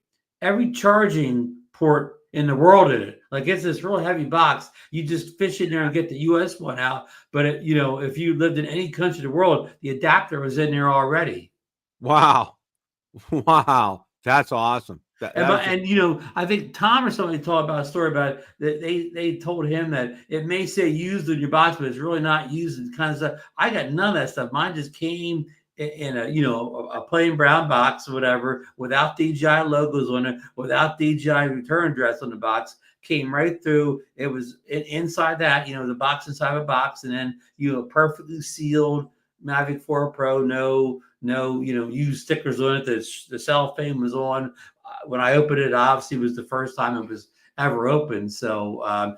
charging port in the world in it. Like it's this real heavy box. You just fish in there and get the US one out. But if you lived in any country in the world, the adapter was in there already. Wow. That's awesome. I think Tom or somebody told about a story about that they told him that it may say used in your box, but it's really not used and kind of stuff. I got none of that stuff. Mine just came in a plain brown box or whatever, without DJI logos on it, without DJI return address on the box. Came right through. It was inside that, the box inside of a box, and then perfectly sealed Mavic 4 Pro. No, used stickers on it. The cellophane was on. When I opened it, obviously it was the first time it was ever opened. So,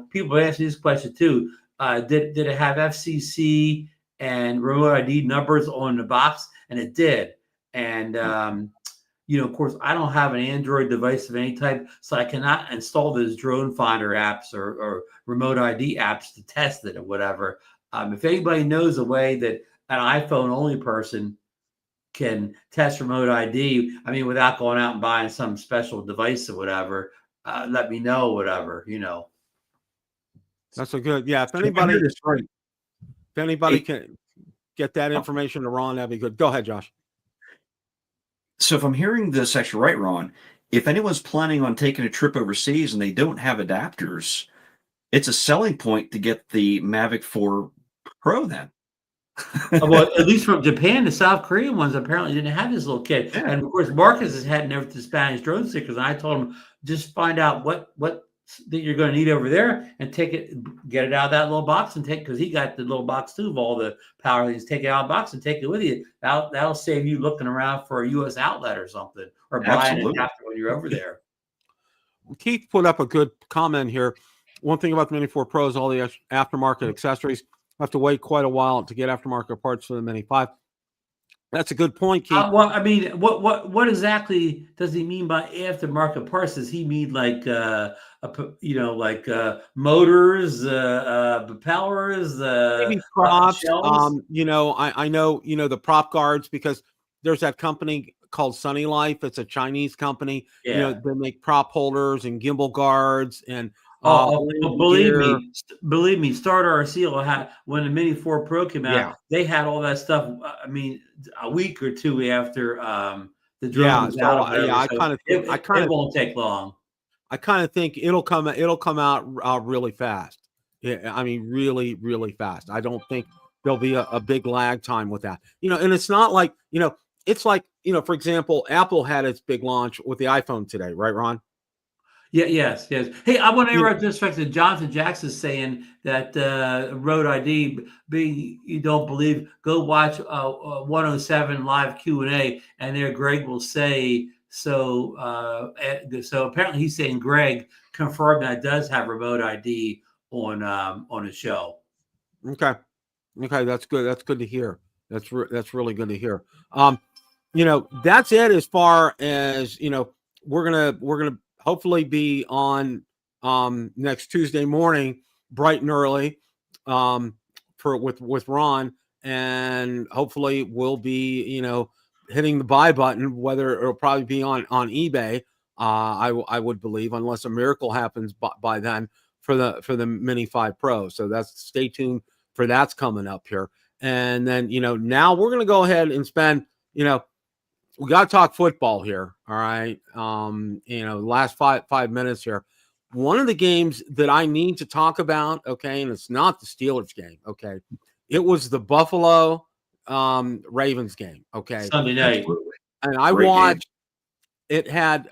people ask me this question too. Did it have FCC and remote ID numbers on the box? And it did. And, of course, I don't have an Android device of any type, so I cannot install those drone finder apps or remote ID apps to test it or whatever. If anybody knows a way that an iPhone only person can test remote ID, without going out and buying some special device or whatever, let me know, whatever, That's a good, yeah. If anybody can get that information to Ron, that'd be good. Go ahead, Josh. So if I'm hearing this actually right, Ron, if anyone's planning on taking a trip overseas and they don't have adapters, it's a selling point to get the Mavic 4 Pro then. Well, at least from Japan, the South Korean ones apparently didn't have this little kit. Yeah. And of course, Marcus has had never to Spanish drone stickers. And I told him, just find out what that you're going to need over there and take it, get it out of that little box and take, because he got the little box too of all the power things. Take it out of the box and take it with you. That'll save you looking around for a U.S. outlet or something, or buying an adapter when you're over there. Keith put up a good comment here. One thing about the Mini 4 Pro is all the aftermarket accessories. Have to wait quite a while to get aftermarket parts for the Mini 5. That's a good point, Keith. What exactly does he mean by aftermarket parts? Does he mean like motors, propellers, maybe props? I know the prop guards, because there's that company called Sunny Life. It's a Chinese company. Yeah. They make prop holders and gimbal guards and. Believe me, Start RC when the Mini 4 Pro came out, they had all that stuff. A week or two after the drone was out. It won't take long. I kind of think it'll come out really fast. Yeah, really, really fast. I don't think there'll be a big lag time with that. And it's not like it's like for example, Apple had its big launch with the iPhone today, right, Ron? Yeah, yes. Hey, I want to interrupt this fact that Jonathan Jackson's saying that Road ID, being you don't believe, go watch 107 live Q&A, and there Greg will say So so apparently he's saying Greg confirmed that it does have remote ID on the show. Okay, that's good. That's good to hear. That's really good to hear. That's it as far as we're gonna hopefully be on next Tuesday morning, bright and early, with Ron, and hopefully we'll be hitting the buy button. Whether it'll probably be on eBay, I would believe, unless a miracle happens by then for the Mini 5 Pro. So stay tuned for that's coming up here. And then now we're gonna go ahead and spend we got to talk football here. All right. Last five minutes here. One of the games that I need to talk about, okay, and it's not the Steelers game, okay. It was the Buffalo Ravens game, okay. Sunday night. Absolutely. And I Great watched it had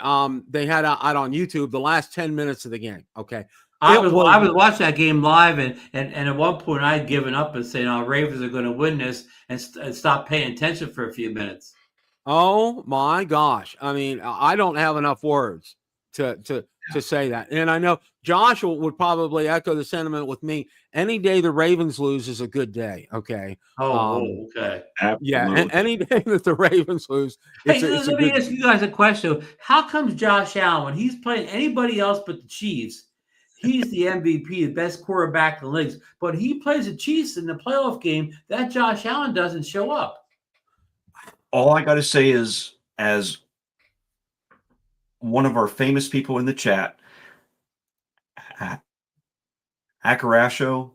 they had out on YouTube the last 10 minutes of the game, okay. I was watching that game live, and at one point I had given up and saying, "Oh, Ravens are going to win this," and stop paying attention for a few minutes. Oh my gosh! I mean, I don't have enough words to say that, and I know Josh would probably echo the sentiment with me. Any day the Ravens lose is a good day. Okay. Okay. Absolutely. Yeah, any day that the Ravens lose. Hey, let me ask you guys a question. How comes Josh Allen, when he's playing anybody else but the Chiefs, he's the MVP, the best quarterback in the league, but he plays the Chiefs in the playoff game, that Josh Allen doesn't show up? All I got to say is, as one of our famous people in the chat, Akarasho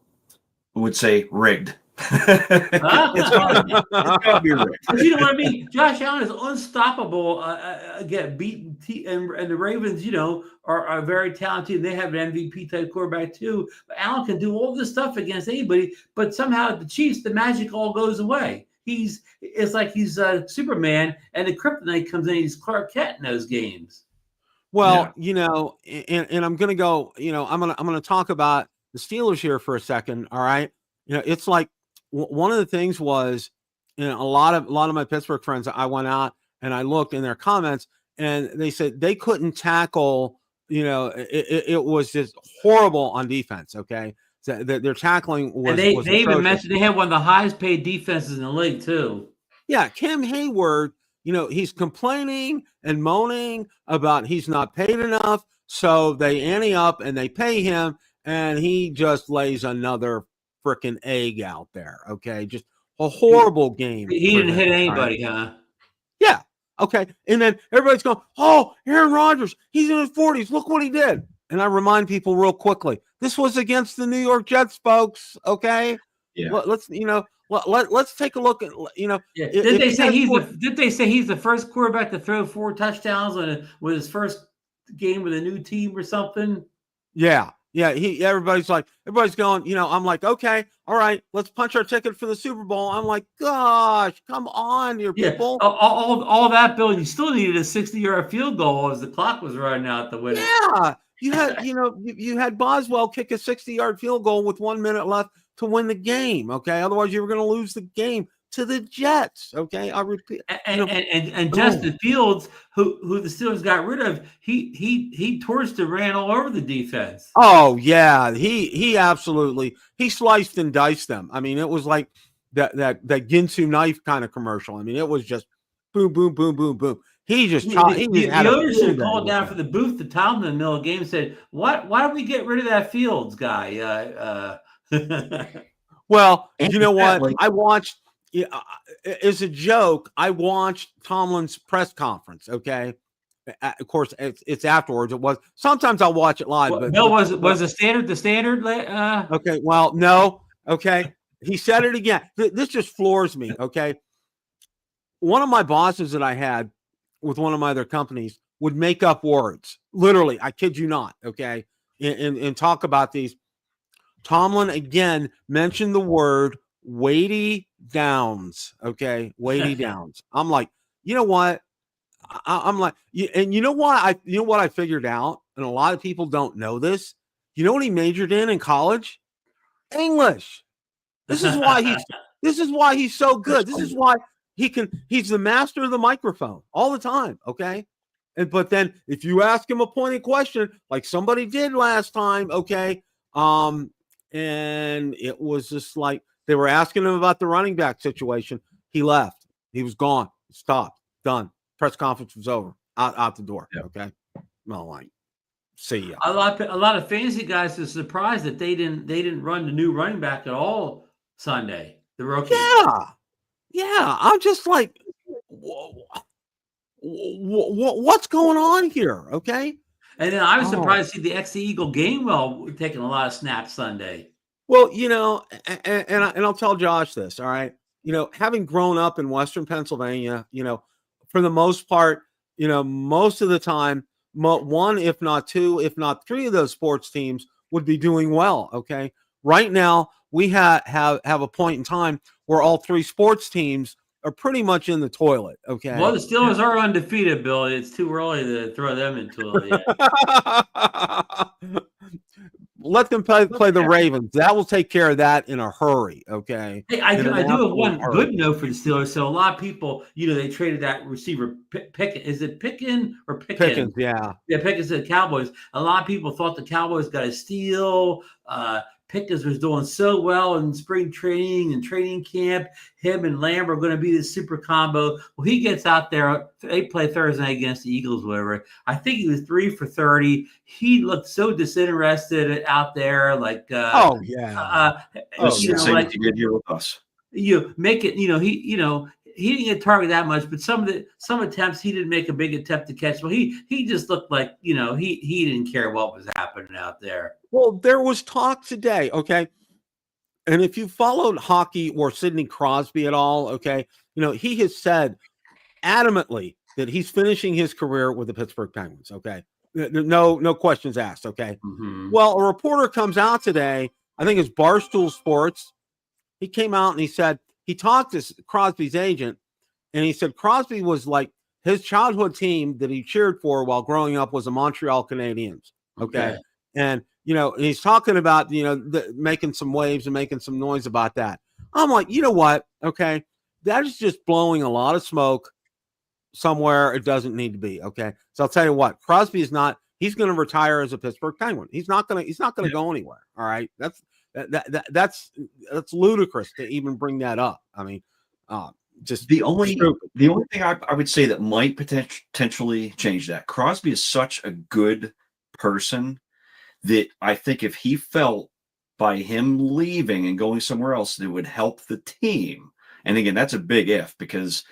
would say rigged. It's gotta be rigged. You know what I mean? Josh Allen is unstoppable. Get beaten, and the Ravens, are very talented. They have an MVP type quarterback too. But Allen can do all this stuff against anybody. But somehow the Chiefs, the magic all goes away. It's like he's Superman, and the kryptonite comes in. He's Clark Kent in those games. Well, and I'm gonna go. I'm gonna talk about the Steelers here for a second. All right. It's like one of the things was, a lot of my Pittsburgh friends. I went out and I looked in their comments, and they said they couldn't tackle. It was just horrible on defense. Okay. So their tackling was. And they was even mentioned they had one of the highest paid defenses in the league too. Yeah, Cam Hayward. He's complaining and moaning about he's not paid enough, so they ante up and they pay him, and he just lays another freaking egg out there. Okay, just a horrible game. He didn't hit anybody, huh? Yeah. Okay, and then everybody's going, "Oh, Aaron Rodgers, he's in his 40s. Look what he did." And I remind people real quickly, this was against the New York Jets, folks. Okay, yeah. Let's let's take a look at Yeah. Did they say he's the first quarterback to throw 4 touchdowns with his first game with a new team or something? Yeah. Everybody's going. I'm like, okay, all right, let's punch our ticket for the Super Bowl. I'm like, gosh, come on, people. All that, Bill. You still needed a 60-yard field goal as the clock was running out to win it. Yeah, you had you had Boswell kick a 60-yard field goal with 1 minute left to win the game. Okay, otherwise you were going to lose the game to the Jets. Okay, I repeat. And Justin Fields, who the Steelers got rid of, he torched and ran all over the defense. Oh yeah, he absolutely sliced and diced them. I mean, it was like that Ginsu knife kind of commercial. I mean, it was just boom, boom, boom, boom, boom. He just the owners should have called down for the booth to Tomlin in the middle of the game and said, Why don't we get rid of that Fields guy? Well, you know what? I watched as a joke. I watched Tomlin's press conference. Okay, of course it's afterwards. It was sometimes I'll watch it live. But Bill, was the standard? Okay, well, no. Okay, he said it again. This just floors me. Okay, one of my bosses that I had with one of my other companies would make up words. Literally, I kid you not. Okay, and talk about these. Tomlin again mentioned the word weighty downs. Okay, weighty downs. I'm like, you know what? I'm like, and you know what? I figured out, and a lot of people don't know this. You know what he majored in college? English. This is why he's so good. This is why he's the master of the microphone all the time. Okay, But then if you ask him a pointed question, like somebody did last time, okay, and it was just like they were asking him about the running back situation. He left. He was gone. Stopped. Done. Press conference was over. Out the door. Yep. Okay. Well, like, see ya. A lot of fantasy guys are surprised that they didn't run the new running back at all Sunday. The rookie. Yeah. I'm just like, what's going on here? Okay. And then I was surprised to see the XC Eagle Gainwell taking a lot of snaps Sunday. Well, and I'll tell Josh this. All right. Having grown up in Western Pennsylvania, for the most part, most of the time, one, if not two, if not three of those sports teams would be doing well. Okay. Right now, we have a point in time where all three sports teams are pretty much in the toilet. Okay. Well, the Steelers are undefeated, Bill. It's too early to throw them into it yet. Let them play the Ravens. That will take care of that in a hurry. Okay. Hey, I do have one good note for the Steelers. So a lot of people, they traded that receiver Pickens. Is it Pickens or Pickens? Pickens, yeah. Yeah, Pickens to the Cowboys. A lot of people thought the Cowboys got a steal. Pickens was doing so well in spring training and training camp. Him and Lamb are going to be the super combo. Well, he gets out there. They play Thursday night against the Eagles, whatever. I think he was 3 for 30. He looked so disinterested out there. Like, oh yeah. Like he did here with us. Make it. He didn't get targeted that much, but some attempts he didn't make a big attempt to catch. Well, he just looked like he didn't care what was happening out there. Well, there was talk today, okay, and if you followed hockey or Sidney Crosby at all, okay, he has said adamantly that he's finishing his career with the Pittsburgh Penguins. Okay, no questions asked. Okay, mm-hmm. Well, a reporter comes out today. I think it's Barstool Sports. He came out and he said. He talked to Crosby's agent, and he said Crosby was like his childhood team that he cheered for while growing up was the Montreal Canadiens. Okay. And, he's talking about, making some waves and making some noise about that. I'm like, you know what? Okay. That is just blowing a lot of smoke somewhere it doesn't need to be. Okay. So I'll tell you what, Crosby is not, he's going to retire as a Pittsburgh Penguin. He's not going to go anywhere. All right. That's ludicrous to even bring that up. I mean, just the only thing I would say that might potentially change that. Crosby is such a good person that I think if he felt by him leaving and going somewhere else, that would help the team. And again, that's a big if, because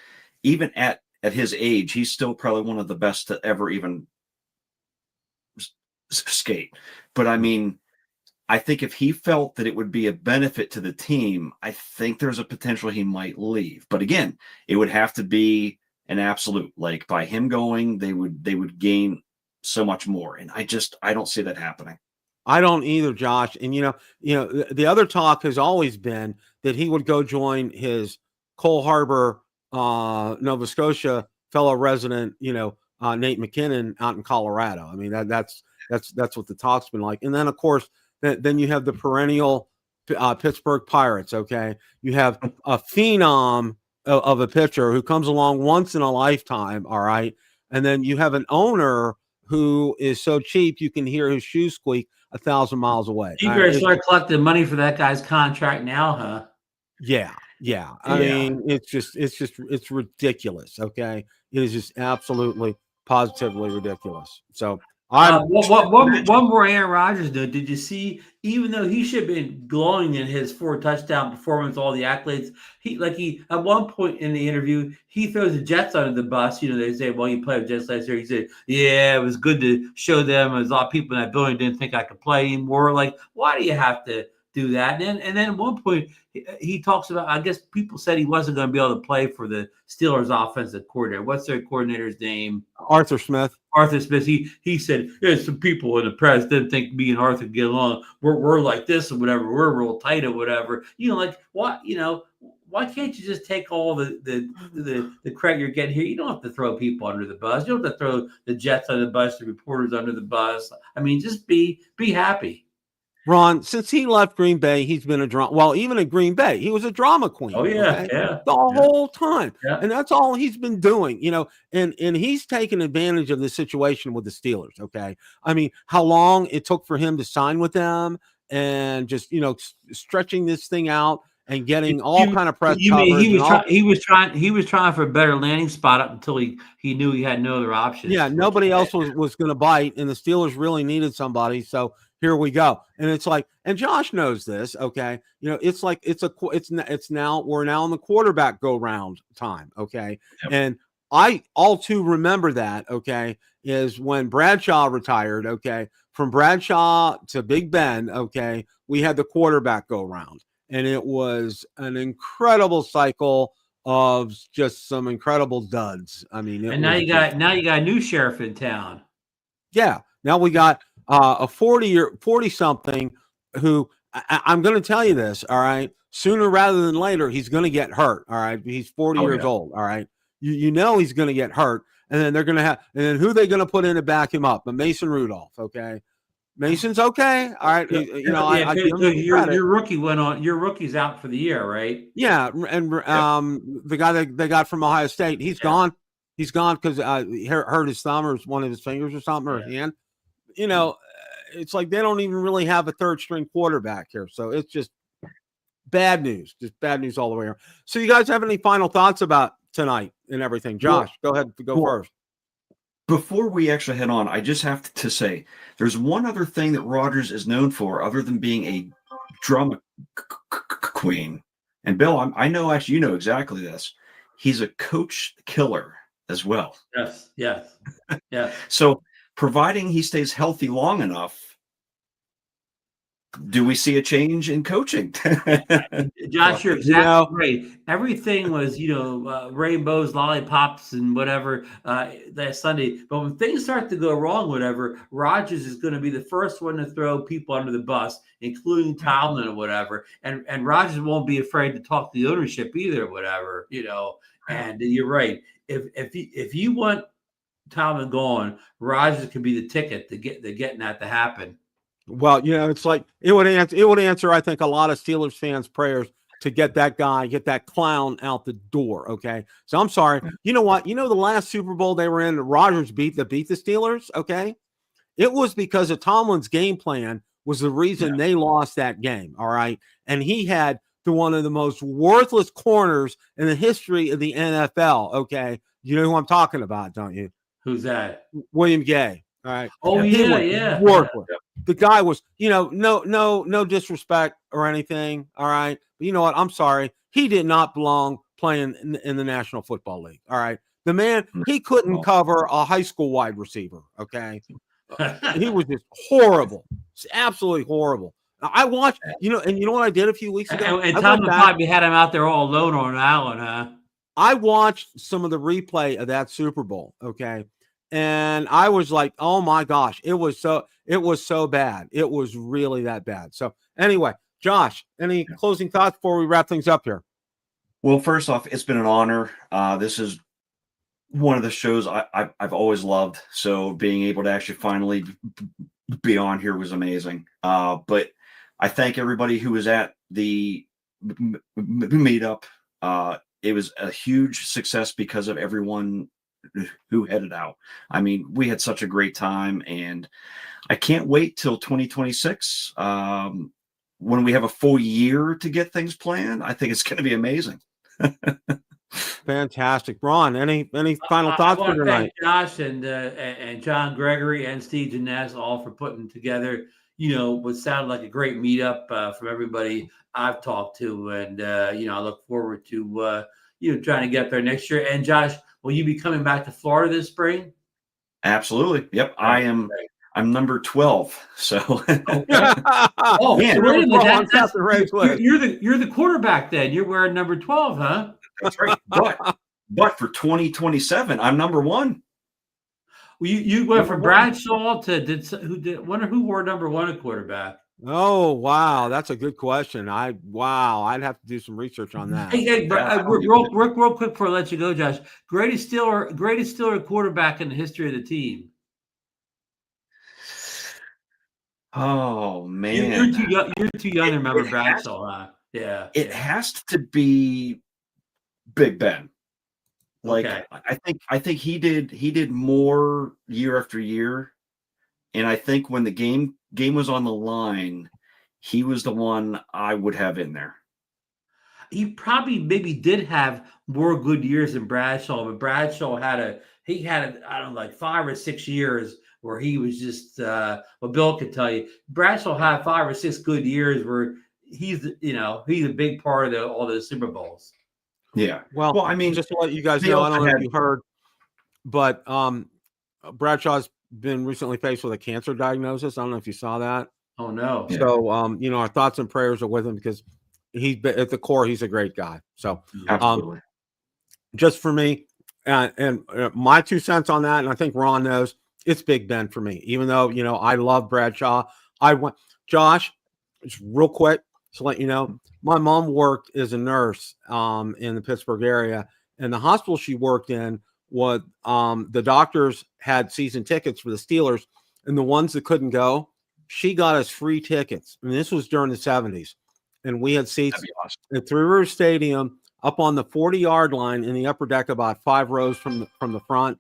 even at his age, he's still probably one of the best to ever even skate. But I mean, I think if he felt that it would be a benefit to the team, I think there's a potential he might leave. But again, it would have to be an absolute, like by him going, they would gain so much more. And I don't see that happening. I don't either, Josh. And, the other talk has always been that he would go join his Cole Harbor, Nova Scotia fellow resident, Nate McKinnon out in Colorado. I mean, that's what the talk's been like. And then, of course, then you have the perennial Pittsburgh Pirates, okay? You have a phenom of a pitcher who comes along once in a lifetime, all right? And then you have an owner who is so cheap you can hear his shoes squeak 1,000 miles away. You better start collecting money for that guy's contract now, huh? Yeah. I mean, it's ridiculous, okay? It is just absolutely, positively ridiculous. So one more Aaron Rodgers though. Did you see? Even though he should have been glowing in his 4 touchdown performance, all the accolades, he at one point in the interview he throws the Jets under the bus. They say, "Well, you played with Jets last year." He said, "Yeah, it was good to show them. There's a lot of people in that building didn't think I could play anymore." Like, why do you have to do that? And then at one point he talks about, I guess people said he wasn't going to be able to play for the Steelers offensive coordinator. What's their coordinator's name? Arthur Smith. He said, "There's some people in the press didn't think me and Arthur get along. We're like this or whatever. We're real tight or whatever." Like what? Why can't you just take all the credit you're getting here? You don't have to throw people under the bus. You don't have to throw the Jets under the bus, the reporters under the bus. I mean, just be happy. Ron, since he left Green Bay, he's been a drama. Well, even in Green Bay, he was a drama queen. Oh yeah, okay? yeah, The whole time, yeah. and that's all he's been doing. And he's taken advantage of the situation with the Steelers. Okay, I mean, how long it took for him to sign with them, and just stretching this thing out and getting all kind of press You mean coverage. he was trying for a better landing spot up until he knew he had no other options. Yeah, nobody else was going to bite, and the Steelers really needed somebody. So here we go. And it's like, and Josh knows this. Okay, it's like we're now in the quarterback go round time. Okay, Yep. and I all too remember that. Okay, is when Bradshaw retired. Okay, from Bradshaw to Big Ben. Okay, we had the quarterback go round, and it was an incredible cycle of just some incredible duds. I mean, and now you got a new sheriff in town. Yeah, now we got a 40 something who I'm going to tell you this. All right, sooner rather than later, he's going to get hurt. All right, he's 40 years old. All right, he's going to get hurt, and then they're going to and then who are they going to put in to back him up? But Mason Rudolph. Okay. Mason's okay. All right. I give him your rookie your rookie's out for the year, right? Yeah. And the guy that they got from Ohio State, he's gone. He's gone because he hurt his thumb or one of his fingers or something or hand. It's like they don't even really have a third string quarterback here. So it's just bad news. Just bad news all the way around. So you guys have any final thoughts about tonight and everything? Josh, go ahead. Go first. Before we actually head on, I just have to say there's one other thing that Rogers is known for other than being a drama queen. And Bill, I know actually you know exactly this. He's a coach killer as well. Yes. So providing he stays healthy long enough, do we see a change in coaching? Josh, you're exactly right. Everything was, rainbows, lollipops, and whatever that Sunday. But when things start to go wrong, whatever, Rogers is going to be the first one to throw people under the bus, including Tomlin or whatever. And Rogers won't be afraid to talk to the ownership either, whatever, And you're right. If you want Tomlin gone, Rogers can be the ticket to getting that to happen. Well, it's like it would answer, I think, a lot of Steelers fans' prayers to get that clown out the door. Okay. So I'm sorry. You know what? The last Super Bowl they were in, Rodgers beat the Steelers. Okay. It was because of Tomlin's game plan was the reason they lost that game. All right. And he had one of the most worthless corners in the history of the NFL. Okay. You know who I'm talking about, don't you? Who's that? William Gay. All right. Oh, yeah. Worthless. The guy was, no disrespect or anything. All right. But you know what? I'm sorry. He did not belong playing in the National Football League. All right. The man, he couldn't cover a high school wide receiver. Okay. He was just horrible. It's absolutely horrible. I watched, and you know what I did a few weeks ago? And Tomlin probably had him out there all alone on an island, huh? I watched some of the replay of that Super Bowl. Okay. And I was like, oh my gosh, it was so bad. It was really that bad. So anyway, Josh, any closing thoughts before we wrap things up here? Well, first off, it's been an honor. This is one of the shows I've always loved. So being able to actually finally be on here was amazing. But I thank everybody who was at the meetup. It was a huge success because of everyone who headed out. I mean, we had such a great time, and I can't wait till 2026 when we have a full year to get things planned. I think it's going to be amazing. Fantastic. Ron, any final thoughts for tonight? Josh and John Gregory and Steve Janess all for putting together, what sounded like a great meetup from everybody I've talked to. And, I look forward to, trying to get there next year. And Josh, will you be coming back to Florida this spring? Absolutely. Yep. I'm number 12. So oh man, wait a minute. You're the quarterback then. You're wearing number 12, huh? That's right. But for 2027, I'm number 1. Well, you went from Bradshaw to who wore number 1 at quarterback? Oh wow, that's a good question. I'd have to do some research on that. Hey, real quick before I let you go, Josh. Greatest Steeler quarterback in the history of the team. Oh man, You're too young. You're too young to remember Bradshaw. Yeah. It has to be Big Ben. Like Okay. I think he did more year after year, and I think when the game was on the line, he was the one I would have in there. He probably maybe did have more good years than Bradshaw, but Bradshaw had I don't know, like 5 or 6 years where he was just well, Bill could tell you Bradshaw had 5 or 6 good years where he's a big part of all those Super Bowls. Yeah. Well, I mean, just to let you guys know, I don't know if you heard, but Bradshaw's been recently faced with a cancer diagnosis. I don't know if you saw that. Oh no. Yeah. So our thoughts and prayers are with him because he's at the core, he's a great guy. So absolutely. Just for me, and my 2 cents on that, and I think Ron knows, it's Big Ben for me. Even though I love Bradshaw, Josh. Just real quick to let you know, my mom worked as a nurse in the Pittsburgh area, and the hospital she worked in was the doctors had season tickets for the Steelers, and the ones that couldn't go, she got us free tickets. And this was during the 70s, and we had seats at Three River Stadium up on the 40-yard line in the upper deck, about 5 rows from the front.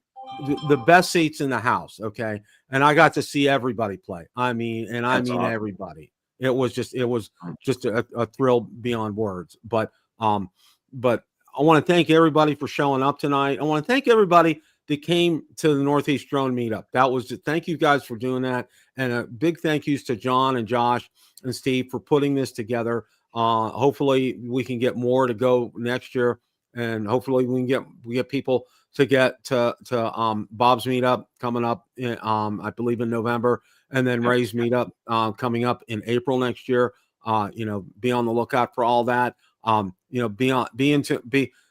The best seats in the house. Okay, and I got to see everybody play. I mean awesome. Everybody. It was just a thrill beyond words. But I want to thank everybody for showing up tonight. I want to thank everybody that came to the Northeast Drone Meetup. Thank you guys for doing that, and a big thank yous to John and Josh and Steve for putting this together. Hopefully we can get more to go next year, and hopefully we get people to get to Bob's meetup coming up in, I believe in November, and then Ray's meetup coming up in April next year. Be on the lookout for all that.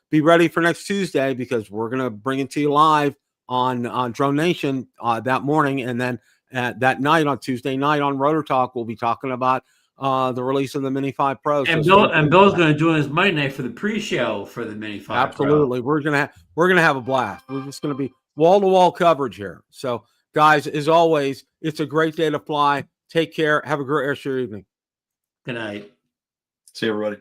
Be ready for next Tuesday, because we're gonna bring it to you live on Drone Nation that morning, and then that night on Tuesday night on Rotor Talk, we'll be talking about the release of the Mini 5 Pro. And Bill's going to join us Monday night for the pre-show for the Mini 5 Absolutely. Pro. We're gonna have a blast. We're just gonna be wall-to-wall coverage here. So guys, as always, it's a great day to fly. Take care. Have a great rest of your evening. Good night. See you, everybody.